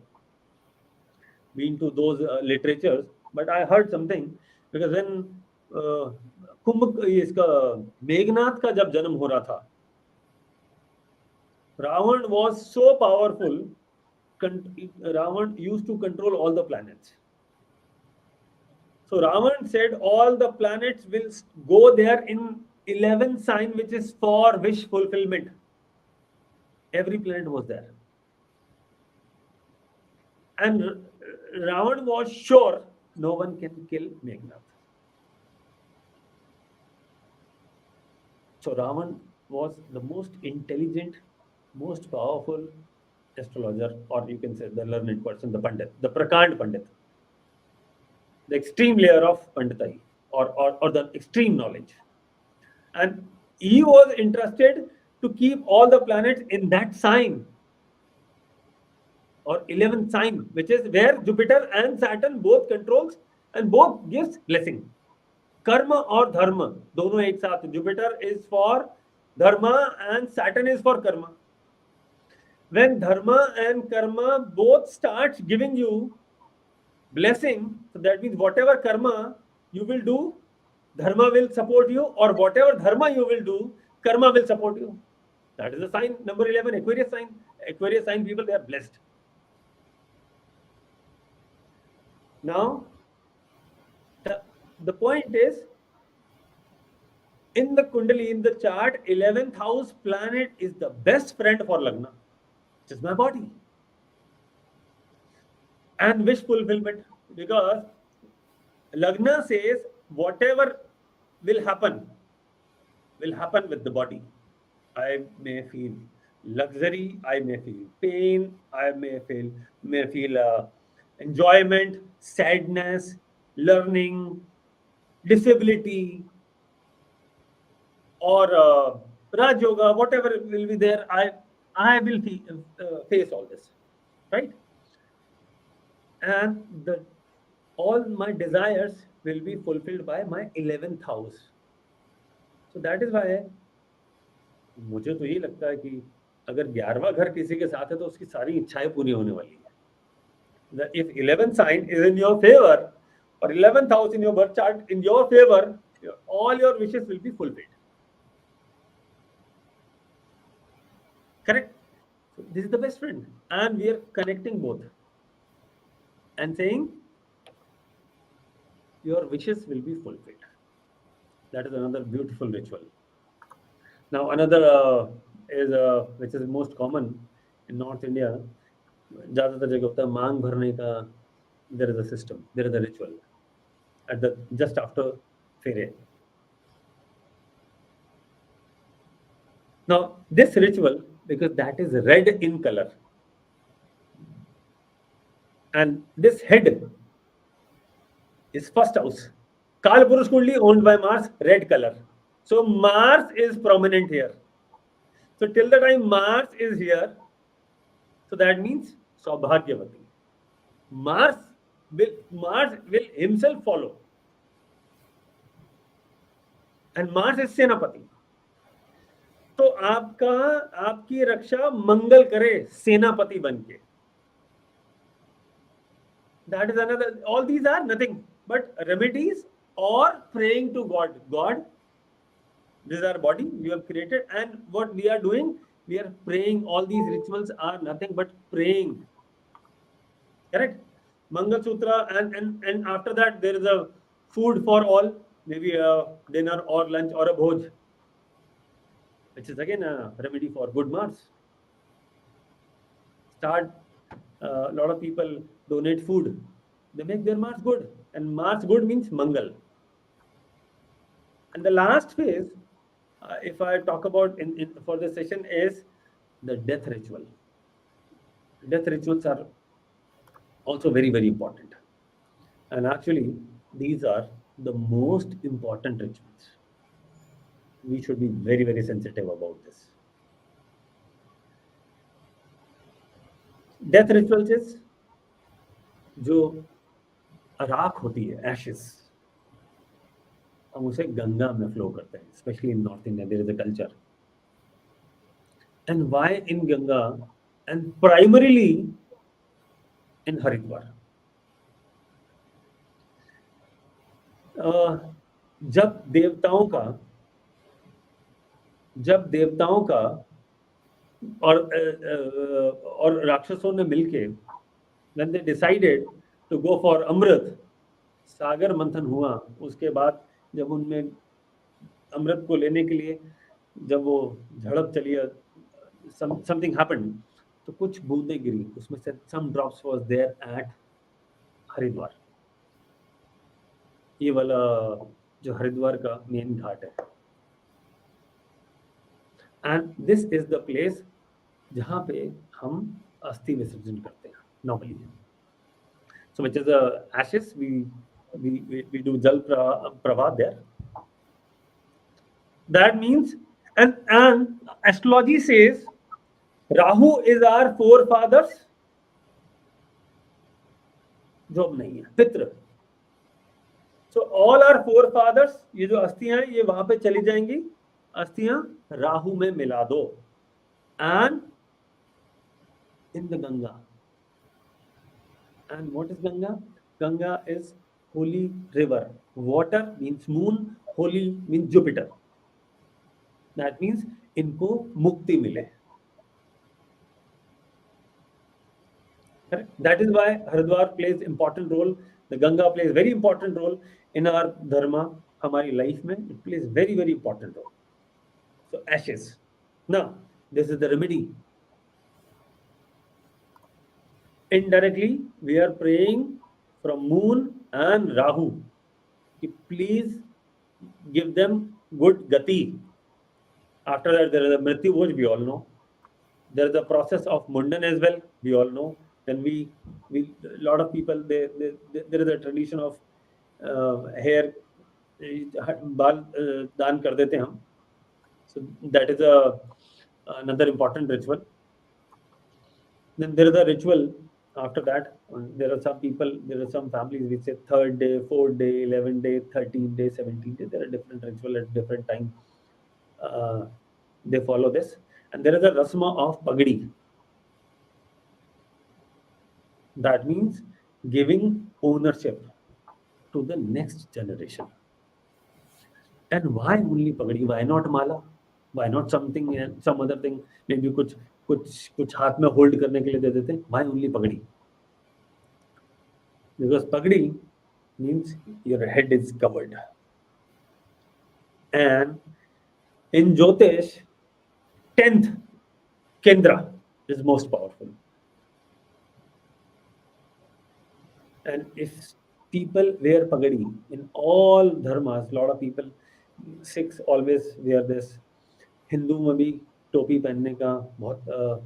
been to those literatures, but I heard something because when कुंभ इसका मेघनाथ का जब जन्म हो रहा था, Ravan was so powerful. Ravan used to control all the planets. So Ravan said all the planets will go there in 11 sign, which is for wish fulfillment. Every planet was there. And Ravan was sure no one can kill Meghnad. So Ravan was the most intelligent, most powerful astrologer, or you can say the learned person, the Pandit, the Prakand Pandit, the extreme layer of Panditai, or the extreme knowledge. And he was interested to keep all the planets in that sign, or 11th sign, which is where Jupiter and Saturn both controls and both gives blessing. Karma or dharma, दोनों एक साथ. Jupiter is for dharma and Saturn is for karma. When dharma and karma both starts giving you blessing, so that means whatever karma you will do, dharma will support you, or whatever dharma you will do, karma will support you. That is the sign number 11, Aquarius sign. Aquarius sign people, they are blessed. Now, the point is, in the Kundali, in the chart, 11th house planet is the best friend for Lagna, which is my body. And wish fulfillment, because Lagna says whatever will happen with the body. I may feel luxury, I may feel pain, I may feel enjoyment, sadness, learning, disability, or Raj Yoga, whatever will be there, I will face all this, right? And all my desires will be fulfilled by my 11th house. So that is why मुझे तो यही लगता है कि अगर 11वां घर किसी के साथ है तो उसकी सारी इच्छाएं पूरी होने वाली है. If 11th sign is in your favor, or 11th house in your birth chart in your favor, all your wishes will be fulfilled. Correct? So this is the best friend, and we are connecting both and saying your wishes will be fulfilled. That is another beautiful ritual. Now another is which is most common in North India. ज़्यादातर जगह होता है मांग भरने का. There is a system, there is a ritual at the just after फेरे. Now this ritual, because that is red in color, and this head is first house. Kal Purush Kundli owned by Mars, red color. So Mars is prominent here. So till the time Mars is here, so that means Saubhagyavati. Mars will himself follow. And Mars is Senapati. तो आपकी रक्षा मंगल करे सेनापति बनके. That is another. All these are nothing but remedies or praying to God. God, this is our body we have created, and what we are doing, we are praying. All these rituals are nothing but praying. Correct? Mangal Sutra, and after that there is a food for all, maybe a dinner or lunch or a bhoj. which is again a remedy for good Mars. Start, a lot of people donate food. They make their Mars good. And Mars good means Mangal. And the last phase, if I talk about for this session, is the death ritual. Death rituals are also very, very important. And actually, these are the most important rituals. We should be very, very sensitive about this. Death rituals is जो राख होती है, ashes, हम उसे गंगा में flow करते हैं, especially in North India. There is a culture. And why in Ganga? And primarily in Haridwar. जब देवताओं का और राक्षसों ने मिलके when they decided to go for अमृत, सागर मंथन हुआ. उसके बाद जब उनमें अमृत को लेने के लिए जब वो झड़प चली, something happened, तो कुछ बूंदें गिरी उसमें से. some drops was there at Haridwar. ये वाला जो हरिद्वार का मेन घाट है. And this is the place जहाँ पे हम अस्थि विसर्जन करते हैं normally. So which is the ashes, we do jal pravad there. That means, and astrology says Rahu is our forefathers. जो अब नहीं है, पितृ. So all our forefathers, ये जो अस्थियां हैं ये वहां पे चली जाएंगी. अस्थियां राहु में मिला दो. And in the Ganga. And what is Ganga? Ganga is holy river. Water means moon, holy means Jupiter. That means इनको मुक्ति मिले. Correct? That is why Haridwar plays important role. The Ganga plays very important role in our dharma. हमारी life में it plays very, very important role. So ashes. Now this is the remedy. Indirectly we are praying from moon and Rahu. Please give them good gati. After that there is a Mrityu Bhoj, we all know. There is a process of Mundan as well, we all know. Then we a lot of people, there is a tradition of hair बाल दान कर देते हम. So that is another important ritual. Then there is a ritual after that. There are some people, there are some families which say 3rd day, 4th day, 11th day, 13th day, 17th day. There are different rituals at different time. They follow this. And there is a rasma of pagdi. That means giving ownership to the next generation. And why only pagdi? Why not mala? Why not something, some other thing? Maybe कुछ हाथ में hold करने के लिए दे देते हैं. Why only pagdi? Because pagdi means your head is covered. And in Jyotish, 10th Kendra is most powerful. And if people wear pagadi in all dharmas, lot of people, Sikhs always wear this. Hindu में भी टोपी पहनने का बहुत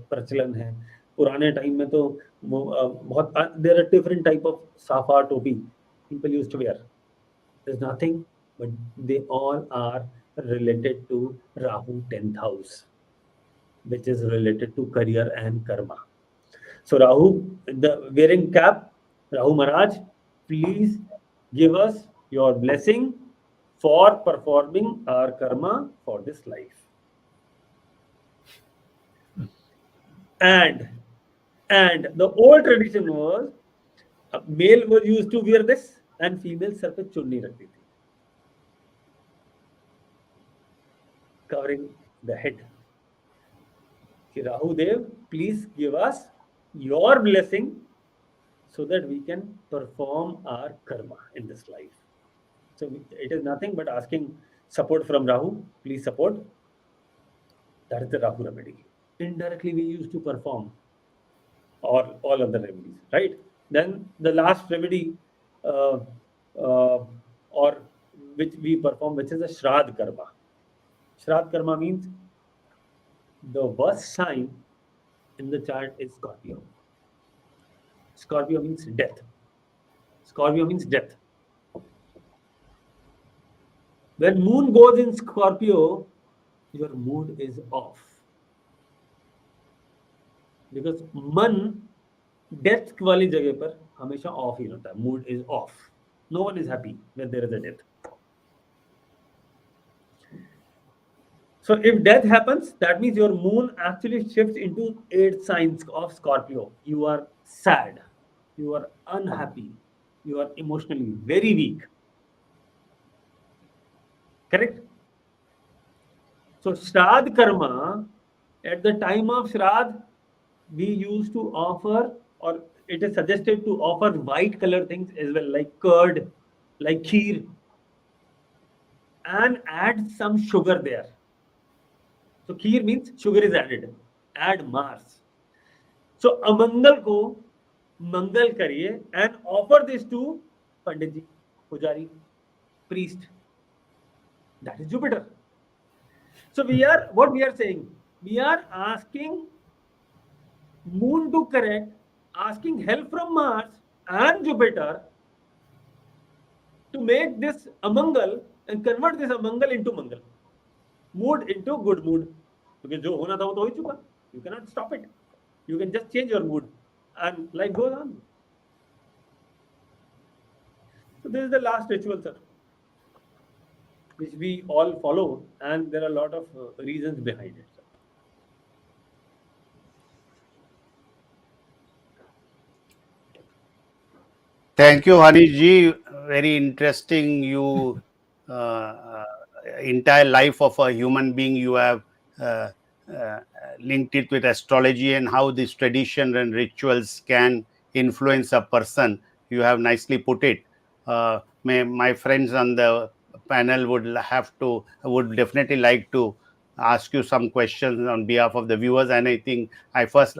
प्रचलन है. पुराने time में तो बहुत there are different type of safa topi people used to wear. There's nothing, but they all are related to Rahu 10th house, which is related to career and karma. So Rahu, the wearing cap, Rahu Maharaj, please give us your blessing for performing our karma for this life. And the old tradition was male was used to wear this and female sir पे चुन्नी रखती थी, covering the head. कि राहु देव, please give us your blessing so that we can perform our karma in this life. So it is nothing but asking support from Rahu. Please support. That is the Rahu remedy. Indirectly, we used to perform all other remedies, right? Then the last remedy, uh, or which we perform, which is a Shraddh Karma. Shraddh Karma means the worst sign in the chart is Scorpio. Scorpio means death. Scorpio means death. When moon goes in Scorpio, your mood is off. Because मन death वाली जगह पर हमेशा off ही रहता है. Mood is off. No one is happy when there is a death. So if death happens, that means your moon actually shifts into 8 signs of Scorpio. You are sad, you are unhappy, you are emotionally very weak. Correct? So Shraddh Karma, at the time of Shraddh, we used to offer, or it is suggested to offer white color things as well, like curd, like kheer, and add some sugar there. So kheer means sugar is added. Add Mars. So अमंगल को मंगल करिए and offer this to पंडित जी, पुजारी, priest. That is Jupiter. So what we are saying, we are asking moon to correct, asking help from Mars and Jupiter to make this amangal and convert this amangal into mangal. Mood into good mood. Because जो होना था वो तो हो ही चुका. You cannot stop it. You can just change your mood and life goes on. So this is the last ritual, sir, which we all follow, and there are a lot of reasons behind it. Sir.
Thank you, Hanish ji. Very interesting. You entire life of a human being, you have linked it with astrology and how these tradition and rituals can influence a person. You have nicely put it. My friends on the panel would definitely like to ask you some questions on behalf of the viewers, and I think I first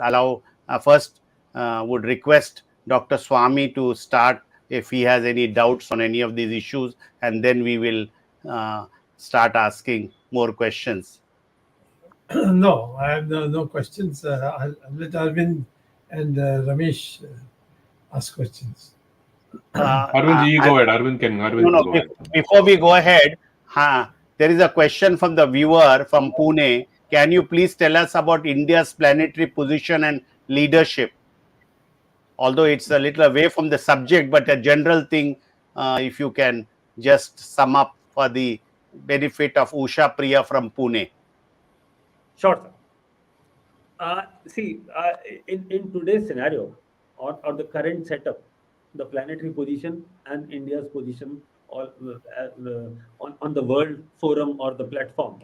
would request Dr. Swami to start if he has any doubts on any of these issues, and then we will start asking more questions.
No, I have no questions. I'll let Arvind and Ramesh ask questions.
Arvind, you go ahead. Arvind can go ahead.
Before we go ahead, there is a question from the viewer from Pune. Can you please tell us about India's planetary position and leadership? Although it's a little away from the subject, but a general thing, if you can just sum up for the benefit of Usha Priya from Pune.
Sure, sir. In today's scenario, or the current setup, the planetary position and India's position on the world forum or the platform.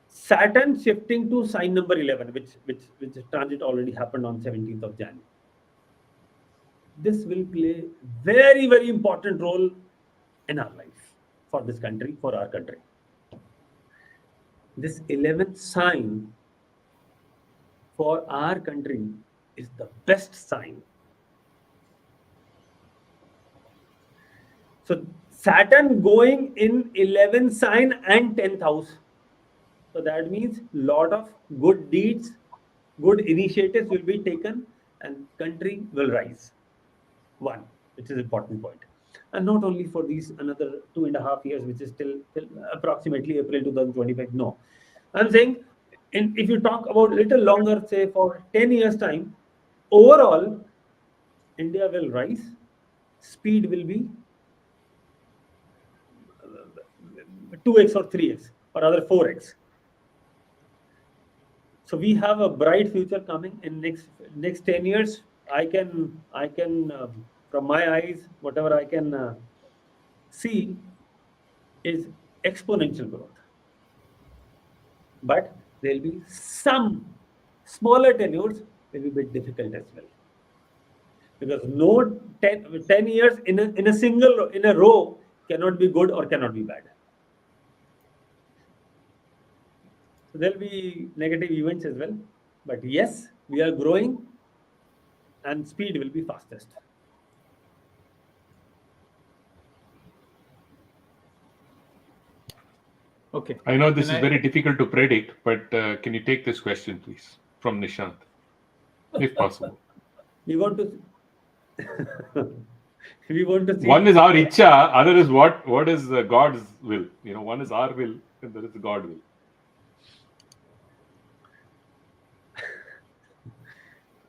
Saturn shifting to sign number 11, which transit already happened on 17th of January. This will play very, very important role in our life, for this country, for our country. This 11th sign for our country is the best sign. So Saturn going in 11th sign and 10th house. So that means lot of good deeds, good initiatives will be taken and country will rise. One, which is important point. And not only for these another 2.5 years, which is till approximately April 2025. No, I'm saying if you talk about a little longer, say for 10 years time, overall, India will rise. Speed will be 2x or 3x or rather 4x. So we have a bright future coming in next 10 years. I can from my eyes, whatever I can see is exponential growth. But there will be some smaller tenures will be a bit difficult as well. Because no 10 years in a row cannot be good or cannot be bad. So there'll be negative events as well. But yes, we are growing and speed will be fastest.
Okay.
I know this is very difficult to predict, but can you take this question, please, from Nishant, if possible?
We want to we want to see
One is our icha, other is what is God's will. One is our will, and there is God will.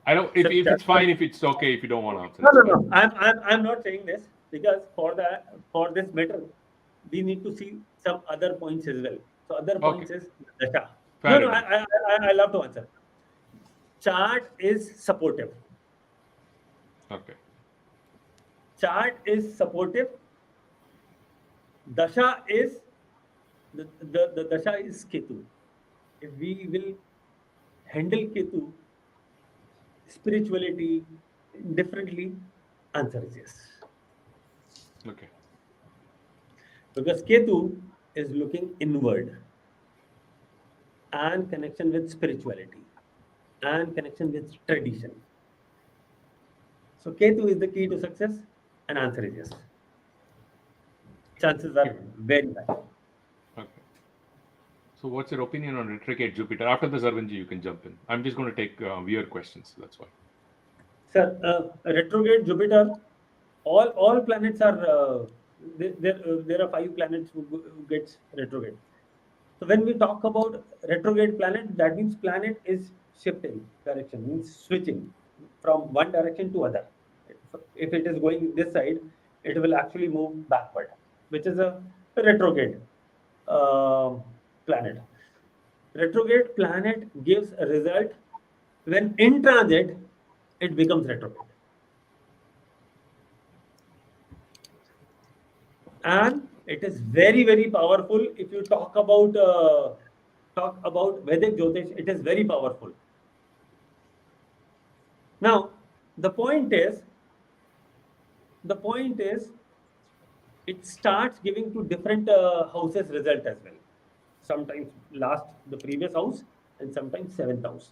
I know if it's fine, if it's okay, if you don't want to answer.
No. I'm not saying this because for this matter, we need to see some other points as well. So other points is data.
Fair
No,
enough.
I love to answer. Chart is supportive.
Okay.
Chart is supportive. Dasha is the Dasha is Ketu. If we will handle Ketu spirituality differently, answer is yes.
Okay.
Because Ketu is looking inward and connection with spirituality and connection with tradition. So Ketu is the key to success, and answer is yes. Chances are very high.
Okay. So what's your opinion on retrograde Jupiter? After the Sarvanji, you can jump in. I'm just going to take viewer questions. That's why.
Sir, retrograde Jupiter, all planets are there are 5 planets who gets retrograde. So when we talk about retrograde planet, that means planet is shifting direction, means switching from one direction to other. If it is going this side, it will actually move backward, which is a retrograde planet. Retrograde planet gives a result when in transit, it becomes retrograde. And it is very, very powerful. If you talk about Vedic Jyotish, it is very powerful. Now, the point is, it starts giving to different houses result as well. Sometimes the previous house, and sometimes 7th house.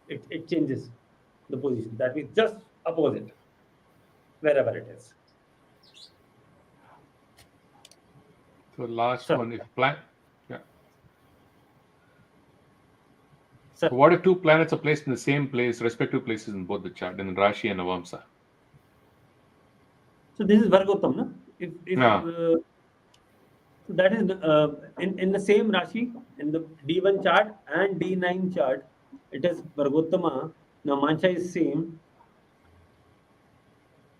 It changes the position. That means just opposite, wherever it is.
So last
Sir.
one, if yeah.
Sir.
So what if 2 planets are placed in the same place, respective places in both the chart, in Rashi and Navamsa?
So this is Vargottam, no? If so that is in the same Rashi, in the D1 chart and D9 chart, it is Vargottama. Now Mancha is same.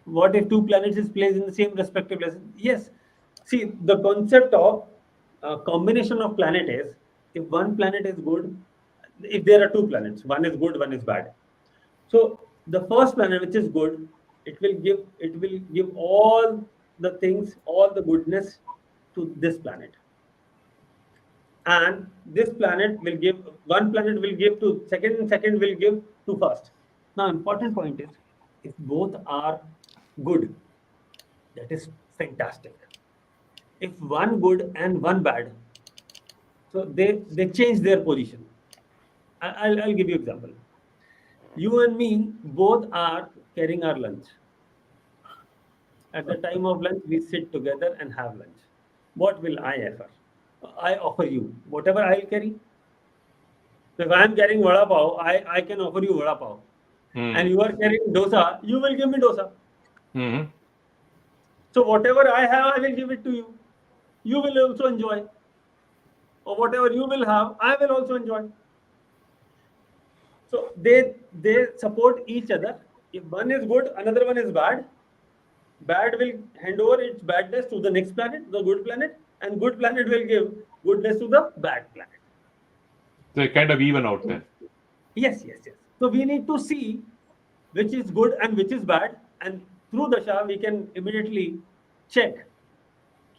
What if 2 planets is placed in the same respective places? Yes. See, the concept of combination of planet is, if one planet is good, if there are 2 planets, one is good, one is bad. So the first planet, which is good, it will give all the things, all the goodness to this planet. And this planet will give, one planet will give to second, and second will give to first. Now, important point is, if both are good, that is fantastic. If one good and one bad, so they change their position. I'll give you example. You and me both are carrying our lunch. At the time of lunch, we sit together and have lunch. What will I offer? I offer you whatever I'll carry. So if I'm carrying vada pav, I can offer you vada pav. And you are carrying dosa, you will give me dosa.
Mm-hmm.
So whatever I have, I will give it to you. You will also enjoy. Or whatever you will have, I will also enjoy. So they support each other. If one is good, another one is bad. Bad will hand over its badness to the next planet, the good planet, and good planet will give goodness to the bad planet.
So they kind of even out then.
Yes. So we need to see which is good and which is bad, and through Dasha we can immediately check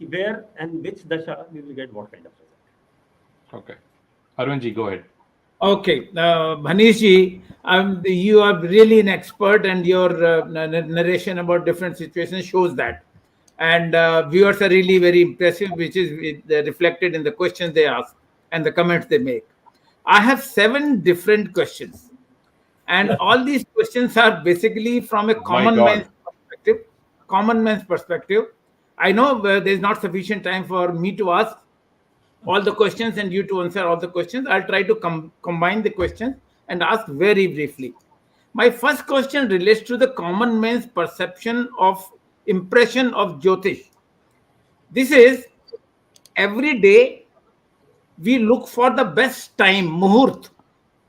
where and which Dasha we will get what kind of result.
Okay. Arvindji, go ahead.
Okay, Hanishji, you are really an expert, and your narration about different situations shows that. And viewers are really very impressive, which is reflected in the questions they ask and the comments they make. I have 7 different questions, and all these questions are basically from a common
God.
man's perspective. Common man's perspective. I know there's not sufficient time for me to ask all the questions and you to answer all the questions. I'll try to combine the questions and ask very briefly. My first question relates to the common man's perception of impression of Jyotish. This is every day we look for the best time, muhurt,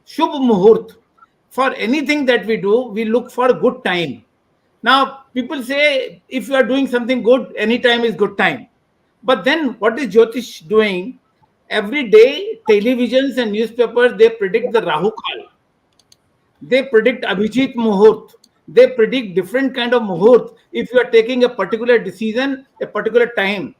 shubh muhurt. For anything that we do, we look for a good time. Now, people say if you are doing something good, any time is good time. But then what is Jyotish doing? Every day, televisions and newspapers, they predict the Rahu Kal. They predict Abhijit Muhurt. They predict different kind of Muhurt if you are taking a particular decision, a particular time.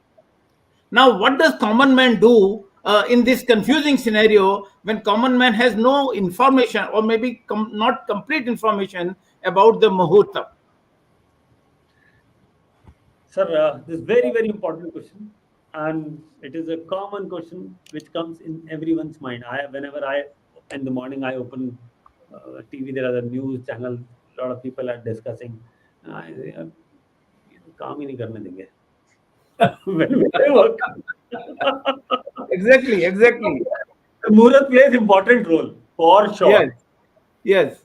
Now, what does common man do in this confusing scenario when common man has no information or maybe not complete information about the Muhurta?
Sir, this is very, very important question. And it is a common question which comes in everyone's mind. Whenever in the morning, I open TV, there are the news channel, a lot of people are discussing. I say, काम ही नहीं करने देंगे. When I work.
Exactly.
The Muhurat plays important role, for sure.
Yes.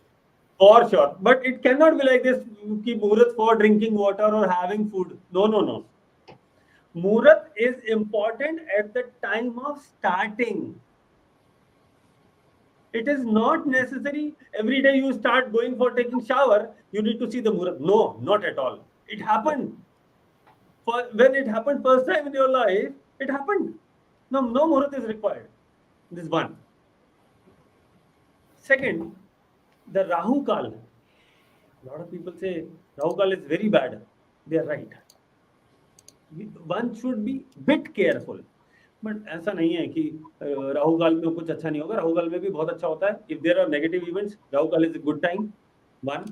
For sure. But it cannot be like this, ki Muhurat for drinking water or having food. No. Muhurat is important at the time of starting. It is not necessary every day you start going for taking shower, you need to see the Muhurat. No, not at all. It happened. When it happened first time in your life, it happened. No Muhurat is required. This is one. Second, the Rahu Kal. A lot of people say Rahu Kal is very bad. They are right. One should be bit careful. But ऐसा नहीं है कि राहु काल में कुछ अच्छा नहीं होगा. राहु काल में भी बहुत अच्छा होता है. If there are negative events, Rahu काल is a good time. One,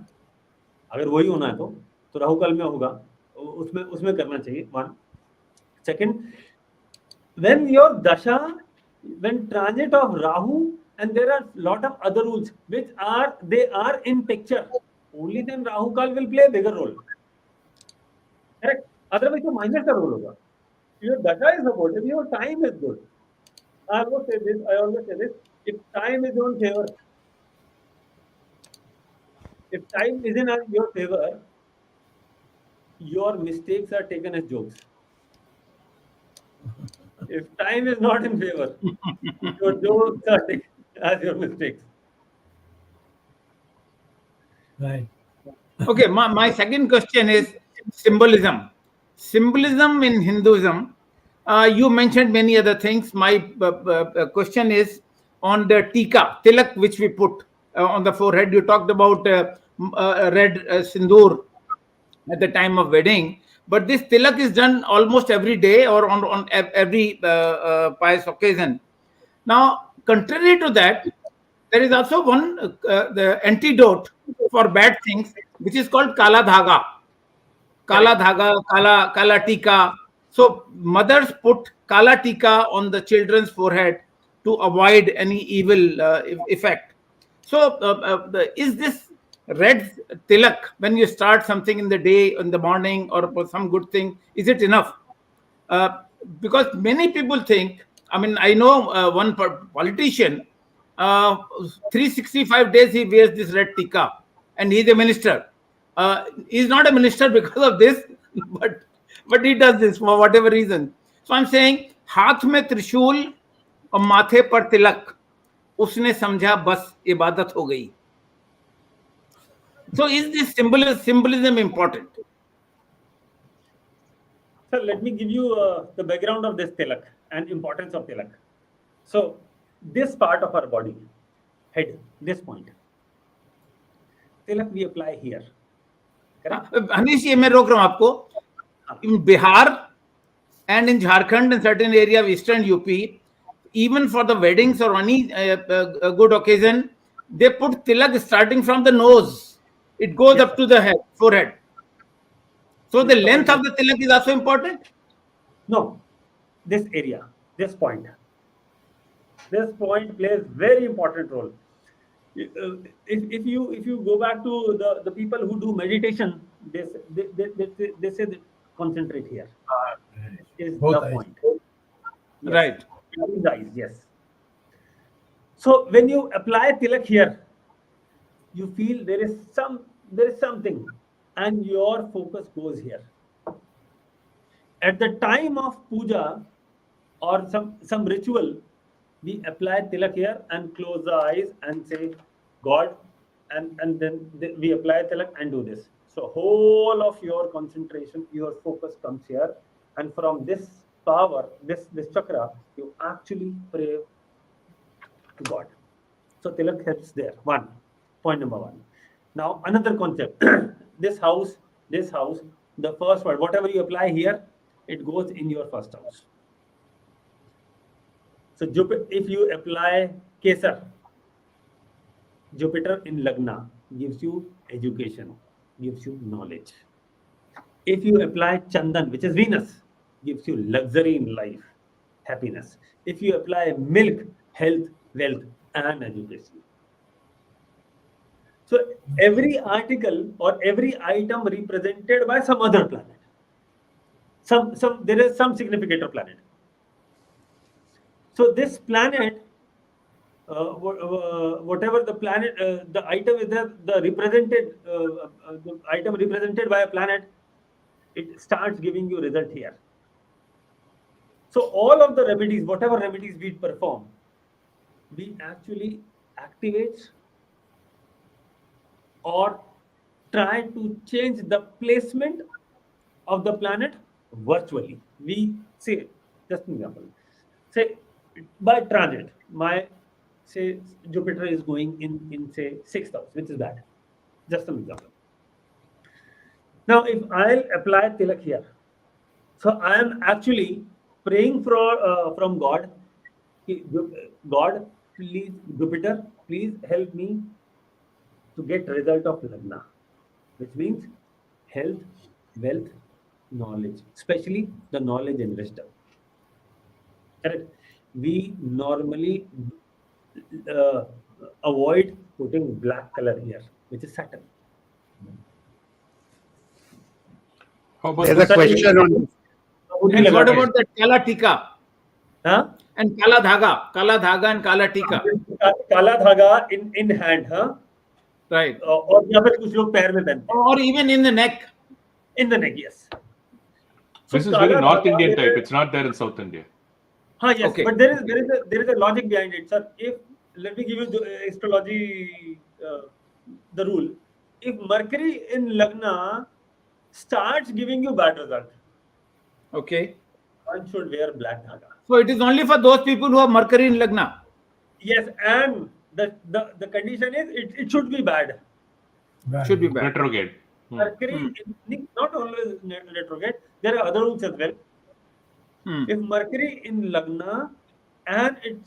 अगर वही होना है तो राहु काल में होगा. उसमें करना चाहिए. One. Second, when your dasha, when transit of Rahu, and there are lot of other rules which are in picture, only then Rahu Kal will play a bigger role. Correct? Otherwise, the minus का role होगा. Your dasha is supportive, your time is good. I always say this. If time is in favor, if time is in your favor, your mistakes are taken as jokes. If time is not in favor, your jokes are taken as your mistakes.
Right.
Okay, my second question is symbolism. Symbolism in Hinduism, you mentioned many other things. My question is on the tika, tilak, which we put on the forehead. You talked about red sindoor at the time of wedding, but this tilak is done almost every day or on every pious occasion. Now, contrary to that, there is also one the antidote for bad things, which is called kala dhaga. Kala dhaga, kala tika. So mothers put kala tika on the children's forehead to avoid any evil effect. So is this red tilak when you start something in the day, in the morning, or for some good thing, is it enough? Because many people think, I mean, I know one politician, 365 days he wears this red tika, and he's a minister. He's not a minister because of this, but he does this for whatever reason. So I'm saying, हाथ में त्रिशूल और माथे पर तिलक, उसने समझा बस इबादत हो गई. So is this symbolism important?
Sir, let me give you the background of this tilak and importance of tilak. So this part of our body, head, this point, tilak we apply here.
Hanish, मैं रोक रहा हूं आपको. In Bihar and in Jharkhand and certain area of eastern UP, even for the weddings or any good occasion, they put tilak starting from the nose. It goes up to the forehead. So the length of the tilak is also important?
No, this area, this point. This point plays very important role. If you go back to the people who do meditation, they say that concentrate here is
Both
the
eyes.
point. Yes.
Right.
Close the eyes, yes. So when you apply tilak here, you feel there is something, and your focus goes here. At the time of puja or some ritual, we apply tilak here and close the eyes and say God, and then we apply tilak and do this. So whole of your concentration, your focus comes here, and from this power, this chakra, you actually pray to God. So tilak helps there. Point number one. Now another concept. this house, the first word, whatever you apply here, it goes in your first house. So Jupiter, if you apply Kesar, Jupiter in Lagna gives you education, gives you knowledge. If you apply Chandan, which is Venus, gives you luxury in life, happiness. If you apply milk, health, wealth, and education. So every article or every item represented by some other planet. There is some significant planet. So this planet, whatever the planet, the item is there, the item represented by a planet, it starts giving you result here. So all of the remedies, whatever remedies we perform, we actually activate or try to change the placement of the planet virtually. We say, just an example, say by transit, say Jupiter is going in say 6th house, which is bad. Just an example. Now, if I'll apply tilak here, so I am actually praying from God. God, please, Jupiter, please help me to get result of Lagna, which means health, wealth, knowledge, especially the knowledge and wisdom. Correct. We normally avoid putting black color here, which is Saturn.
How about
There's a question on.
And what about that Kala Tika?
Huh?
And Kala Dhaga and Kala Tika.
Kala dhaga in hand, huh?
Right.
और या फिर कुछ लोग पैर में पहनते हैं.
Or even in the neck.
In the neck, yes. So
This is very
Kala
North
dhaga
Indian type.
is-
It's not there in South India.
Yes,
Okay.
but there is a logic behind it, sir. If let me give you the astrology, the rule. If Mercury in Lagna starts giving you bad result,
Okay.
one should wear black dhaga.
So it is only for those people who have Mercury in Lagna.
Yes, and the condition is it should be bad.
Right.
Should be bad.
Retrograde.
Mercury not always retrograde. There are other rules as well. If Mercury in Lagna and it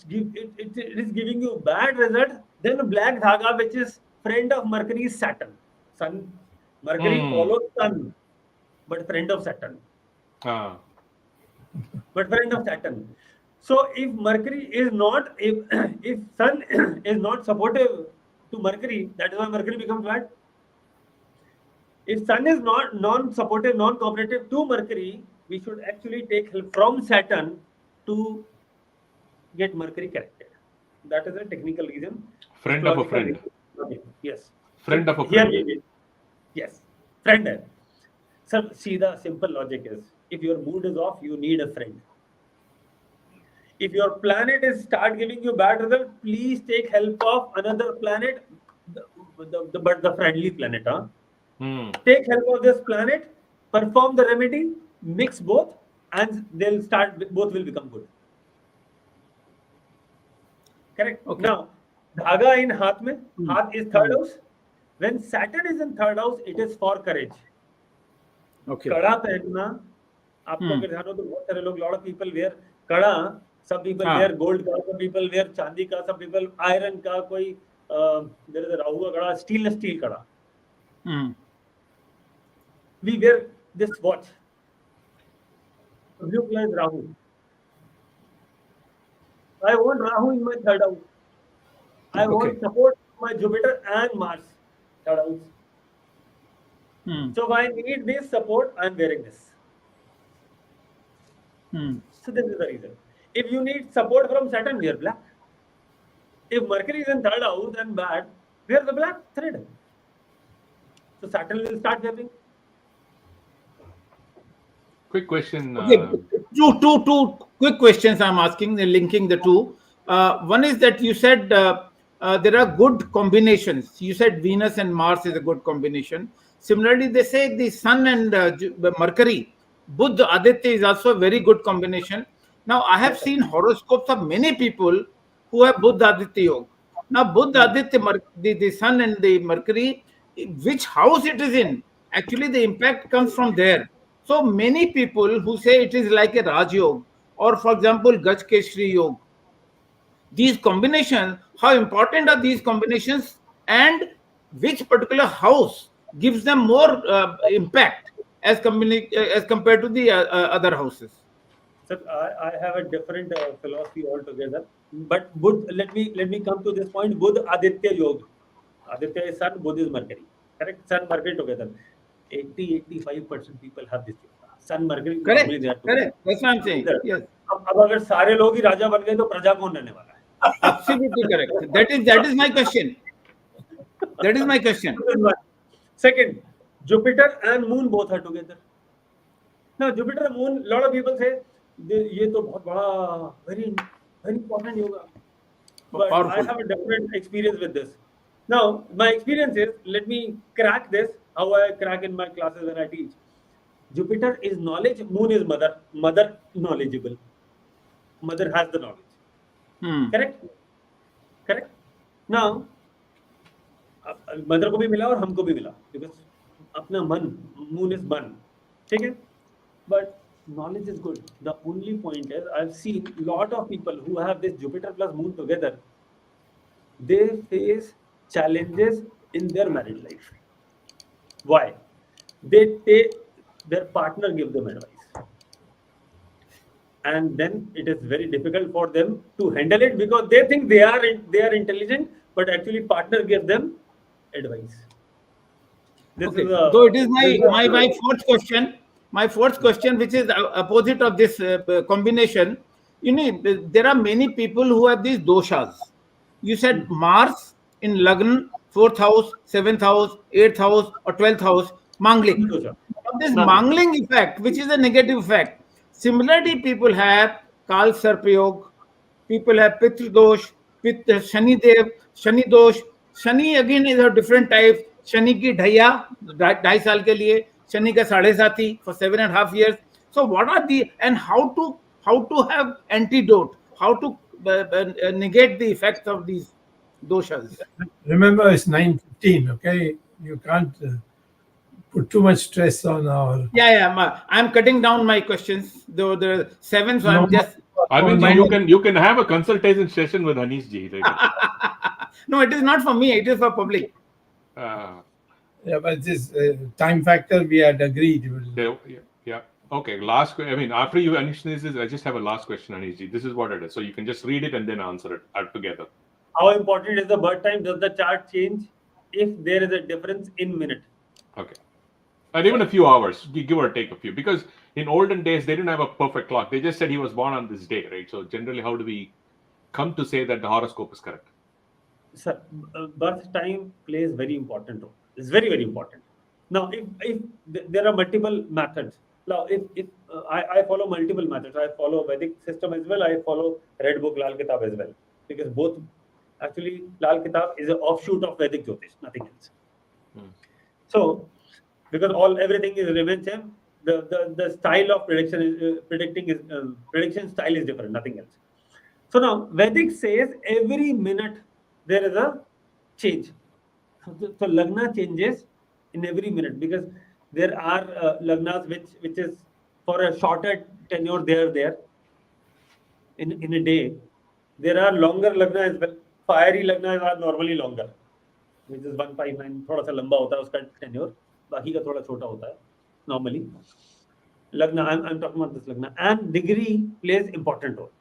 is giving you bad result, then black dhaga, which is friend of Mercury, is Saturn. Mercury follows Sun, but friend of Saturn.
Ah.
But friend of Saturn. So if Mercury is not, if Sun is not supportive to Mercury, that is why Mercury becomes bad. If Sun is not non-supportive, non-cooperative to Mercury, we should actually take help from Saturn to get Mercury corrected. That is a technical reason.
Friend of a friend.
Yes.
Friend of a
Here
friend.
we will. Yes. Friend. So see, the simple logic is, if your mood is off, you need a friend. If your planet is start giving you bad result, please take help of another planet, but the friendly planet. Huh? Take help of this planet, perform the remedy, mix both, and both will become good. Correct.
Okay.
Now, dhaga in हाथ में, हाथ is third house. When Saturn is in third house, it is for courage.
Okay.
कड़ा पहनना, आपको अगर ध्यान हो तो बहुत सारे लोग, lot of people wear कड़ा. Some people wear gold का, some people wear चांदी का, some people iron का, कोई there is a राहु का कड़ा, stainless steel कड़ा. We wear this watch. Blue color is Rahu. I want Rahu in my third house. I want support my Jupiter and Mars third house. So if I need this support, I'm wearing this. So this is the reason. If you need support from Saturn, wear black. If Mercury is in third house and bad, wear the black thread. So Saturn will start wearing.
Quick question.
Okay, two quick questions I'm asking, linking the two. One is that you said there are good combinations. You said Venus and Mars is a good combination. Similarly, they say the Sun and Mercury, Buddha Aditya is also a very good combination. Now, I have seen horoscopes of many people who have Buddha Aditya Yoga. Now, Buddha Aditya, the Sun and the Mercury, which house it is in, actually the impact comes from there. So many people who say it is like a Raj Yoga, or for example, Gaj Keshri Yoga. These combinations, how important are these combinations, and which particular house gives them more impact as compared to the other houses?
Sir, I have a different philosophy altogether. But let me come to this point. Buddha Aditya Yoga. Aditya is Sun, Buddha is Mercury. Correct? Sun, Mercury together. 80-85% people have this yoga. Sun, Mercury.
Correct. Correct. That's what I'm saying. Yes.
अब अगर सारे लोग ही राजा बन गए तो प्रजा कौन रहने वाला है?
Absolutely correct. That is my question. That is my question.
Second, Jupiter and Moon both are together. Now, Jupiter and Moon, lot of people say ये तो बहुत बड़ा very important yoga. But I have a different experience with this. Now, my experience is, let me crack this, how I crack in my classes when I teach. Jupiter is knowledge, Moon is mother. Mother knowledgeable. Mother has the knowledge. Correct? Correct? Now, mother को भी मिला और हमको भी मिला. Because अपना मन, Moon is मन. ठीक है? But knowledge is good. The only point is, I've seen a lot of people who have this Jupiter plus Moon together, they face challenges in their marriage life. Why? Their partner give them advice, and then it is very difficult for them to handle it because they think they are intelligent, but actually partner give them advice.
So it is my fourth question. My fourth question, which is opposite of this combination. You know, there are many people who have these doshas. You said Mars in Lagna, 4th house, 7th house, 8th house, or 12th house, mangling. This mangling effect, which is a negative effect. Similarly, people have Kal Sarpayog, people have Pitra Dosh, Shani Dev, Shani Dosh. Shani again is a different type. Shani ki dhaiya, 2.5 साल के लिए, Shani ka 7.5 for 7.5 years. So what are the, and how to have antidote, how to negate the effects of these doshas?
Remember, it's 9:15. Okay, you can't put too much stress on our.
I'm cutting down my questions. The 7, so I'm just.
Arvind, you can have a consultation session with Hanish ji.
No, it is not for me. It is for public.
Yeah, but this time factor we had agreed.
Yeah. Okay. Last. I mean, after you finish this, I just have a last question, Hanish ji. This is what it is. So you can just read it and then answer it together.
How important is the birth time? Does the chart change if there is a difference in minute?
Okay. And even a few hours, give or take a few. Because in olden days, they didn't have a perfect clock. They just said he was born on this day, right? So generally, how do we come to say that the horoscope is correct?
Sir, birth time plays very important role. It's very, very important. Now, if there are multiple methods. Now, if I follow multiple methods. I follow Vedic system as well. I follow Red Book, Lal Kitab as well. Because both, actually, Lal Kitab is an offshoot of Vedic Jyotish, nothing else. So, because everything is revenge, the style of prediction style is different, nothing else. So now, Vedic says every minute there is a change. So Lagna changes in every minute because there are Lagnas which is for a shorter tenure there in a day. There are longer Lagna as well. Fiery Lagnas are normally longer, which is 159. थोड़ा सा लंबा होता है उसका tenure. बाकी का थोड़ा छोटा होता है normally. Lagna, I'm talking about this Lagna, and degree plays important role.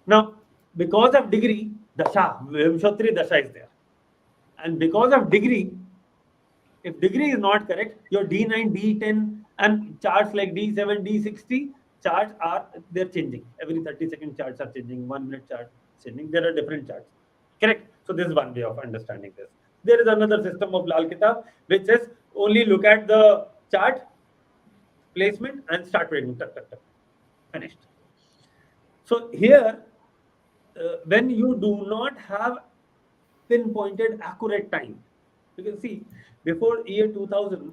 Now, because of degree, dasha, Vimshotri dasha is there. And because of degree, if degree is not correct, your D9, D10 and charts like D7, D60 charts they're changing. Every 30-second charts are changing, 1 minute chart changing. There are different charts. Correct? So this is one way of understanding this. There is another system of Lal Kitab which says only look at the chart, placement and start reading. Finished. So here, when you do not have pinpointed accurate time, because see, before year 2000,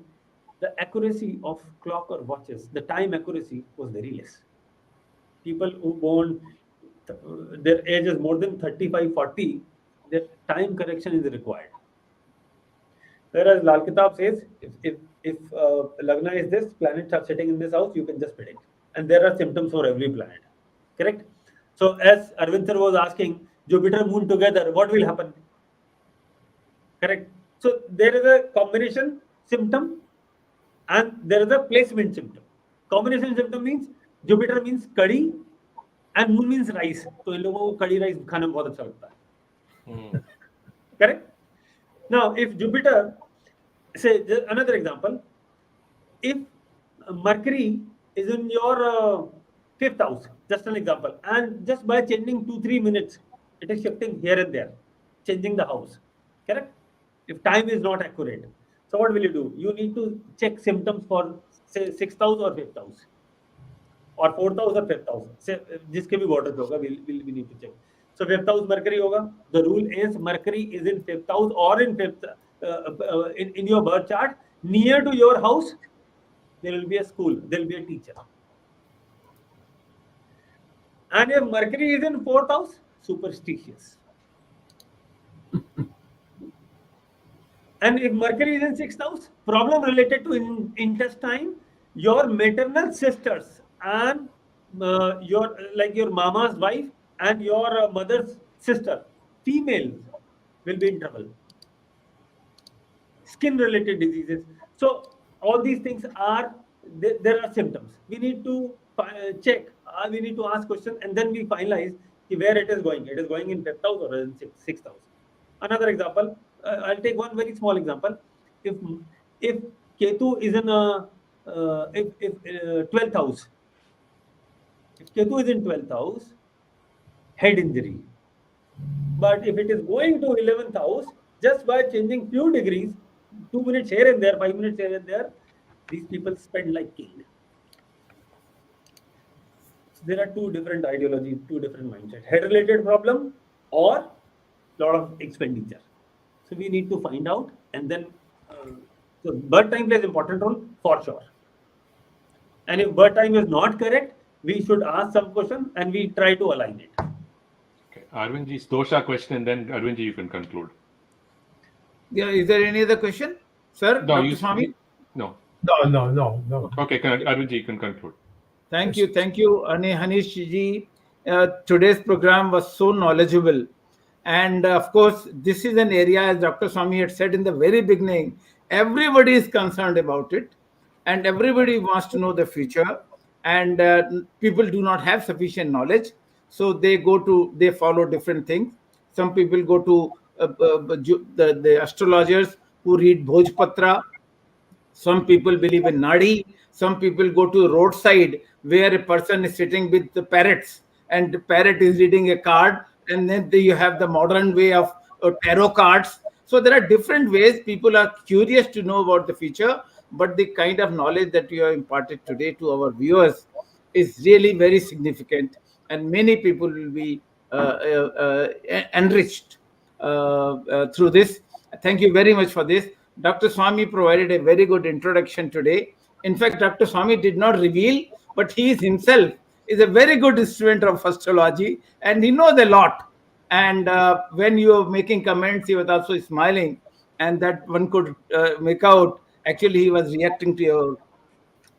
the accuracy of clock or watches, the time accuracy was very less. People who born, their age is more than 35, 40, their time correction is required. Whereas Lal Kitab says, if Lagna is this, planets are sitting in this house, you can just predict. And there are symptoms for every planet. Correct? So as Arvind sir was asking, Jupiter, Moon together, what will happen? Correct? So there is a combination symptom and there is a placement symptom. Combination symptom means Jupiter means curry and Moon means rice. So in logo को curry rice खाना बहुत अच्छा लगता है. Correct? Now, if Jupiter, say another example, if Mercury is in your fifth house, just an example, and just by changing 2-3 minutes, it is shifting here and there, changing the house. Correct? If time is not accurate, so what will you do? You need to check symptoms for say 6th house or 5th house, or 4th house or 5th house. Say जिसके भी border पे होगा, we need to check. So 5th house Mercury होगा. The rule is Mercury is in 5th house or in 5th in your birth chart. Near to your house, there will be a school, there will be a teacher. And if Mercury is in 4th house, superstitious. And if Mercury is in 6th house, problem related to intestine, your maternal sisters and your mama's wife and your mother's sister, females, will be in trouble. Skin related diseases. So all these things are, there are symptoms. We need to check, we need to ask questions, and then we finalize where it is going. It is going in 5th house or in 6th house. Another example, I'll take one very small example. If Ketu is in 12th house, if Ketu is in 12th house, head injury. But if it is going to 11th house, just by changing few degrees, 2 minutes here and there, 5 minutes here and there, these people spend like king. So there are two different ideologies, two different mindsets. Head related problem or lot of expenditure. So we need to find out, and then so birth time plays important role for sure. And if birth time is not correct, we should ask some question and we try to align it.
Okay, Arvindji's dosha question, and then Arvindji, you can conclude.
Yeah, is there any other question, sir?
No,
Dr. Swami?
No.
No.
Okay, Arvindji, you can conclude.
Thank you, Hanish ji. Today's program was so knowledgeable. And of course, this is an area, as Dr. Swami had said in the very beginning, everybody is concerned about it and everybody wants to know the future. And people do not have sufficient knowledge. So they follow different things. Some people go to the astrologers who read Bhojpatra. Some people believe in Nadi. Some people go to the roadside where a person is sitting with the parrots and the parrot is reading a card. And then you have the modern way of tarot cards. So there are different ways people are curious to know about the future, but the kind of knowledge that you have imparted today to our viewers is really very significant, and many people will be enriched through this. Thank you very much for this. Dr. Swami provided a very good introduction today. In fact, Dr. Swami did not reveal, but he himself is a very good student of astrology and he knows a lot. And when you are making comments, he was also smiling, and that one could make out actually he was reacting to your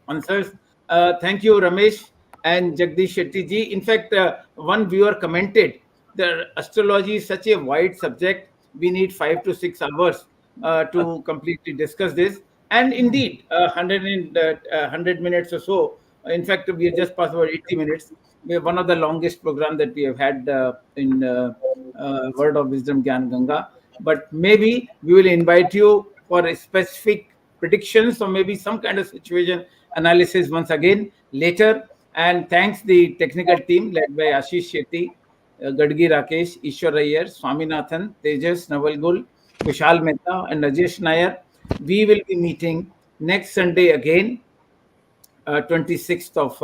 answers. Thank you, Ramesh and Jagdish Shetty ji. In fact, one viewer commented that astrology is such a wide subject, we need 5 to 6 hours to completely discuss this. And indeed, 100 minutes or so In fact, we have just passed about 80 minutes. We have one of the longest program that we have had in Word of Wisdom Gyan Ganga. But maybe we will invite you for a specific predictions or maybe some kind of situation analysis once again later. And thanks the technical team led by Ashish Shetty, Gadgi Rakesh, Ishwar Iyer, Swaminathan, Tejas, Navalgul, Vishal Mehta, and Rajesh Nair. We will be meeting next Sunday again, 26th of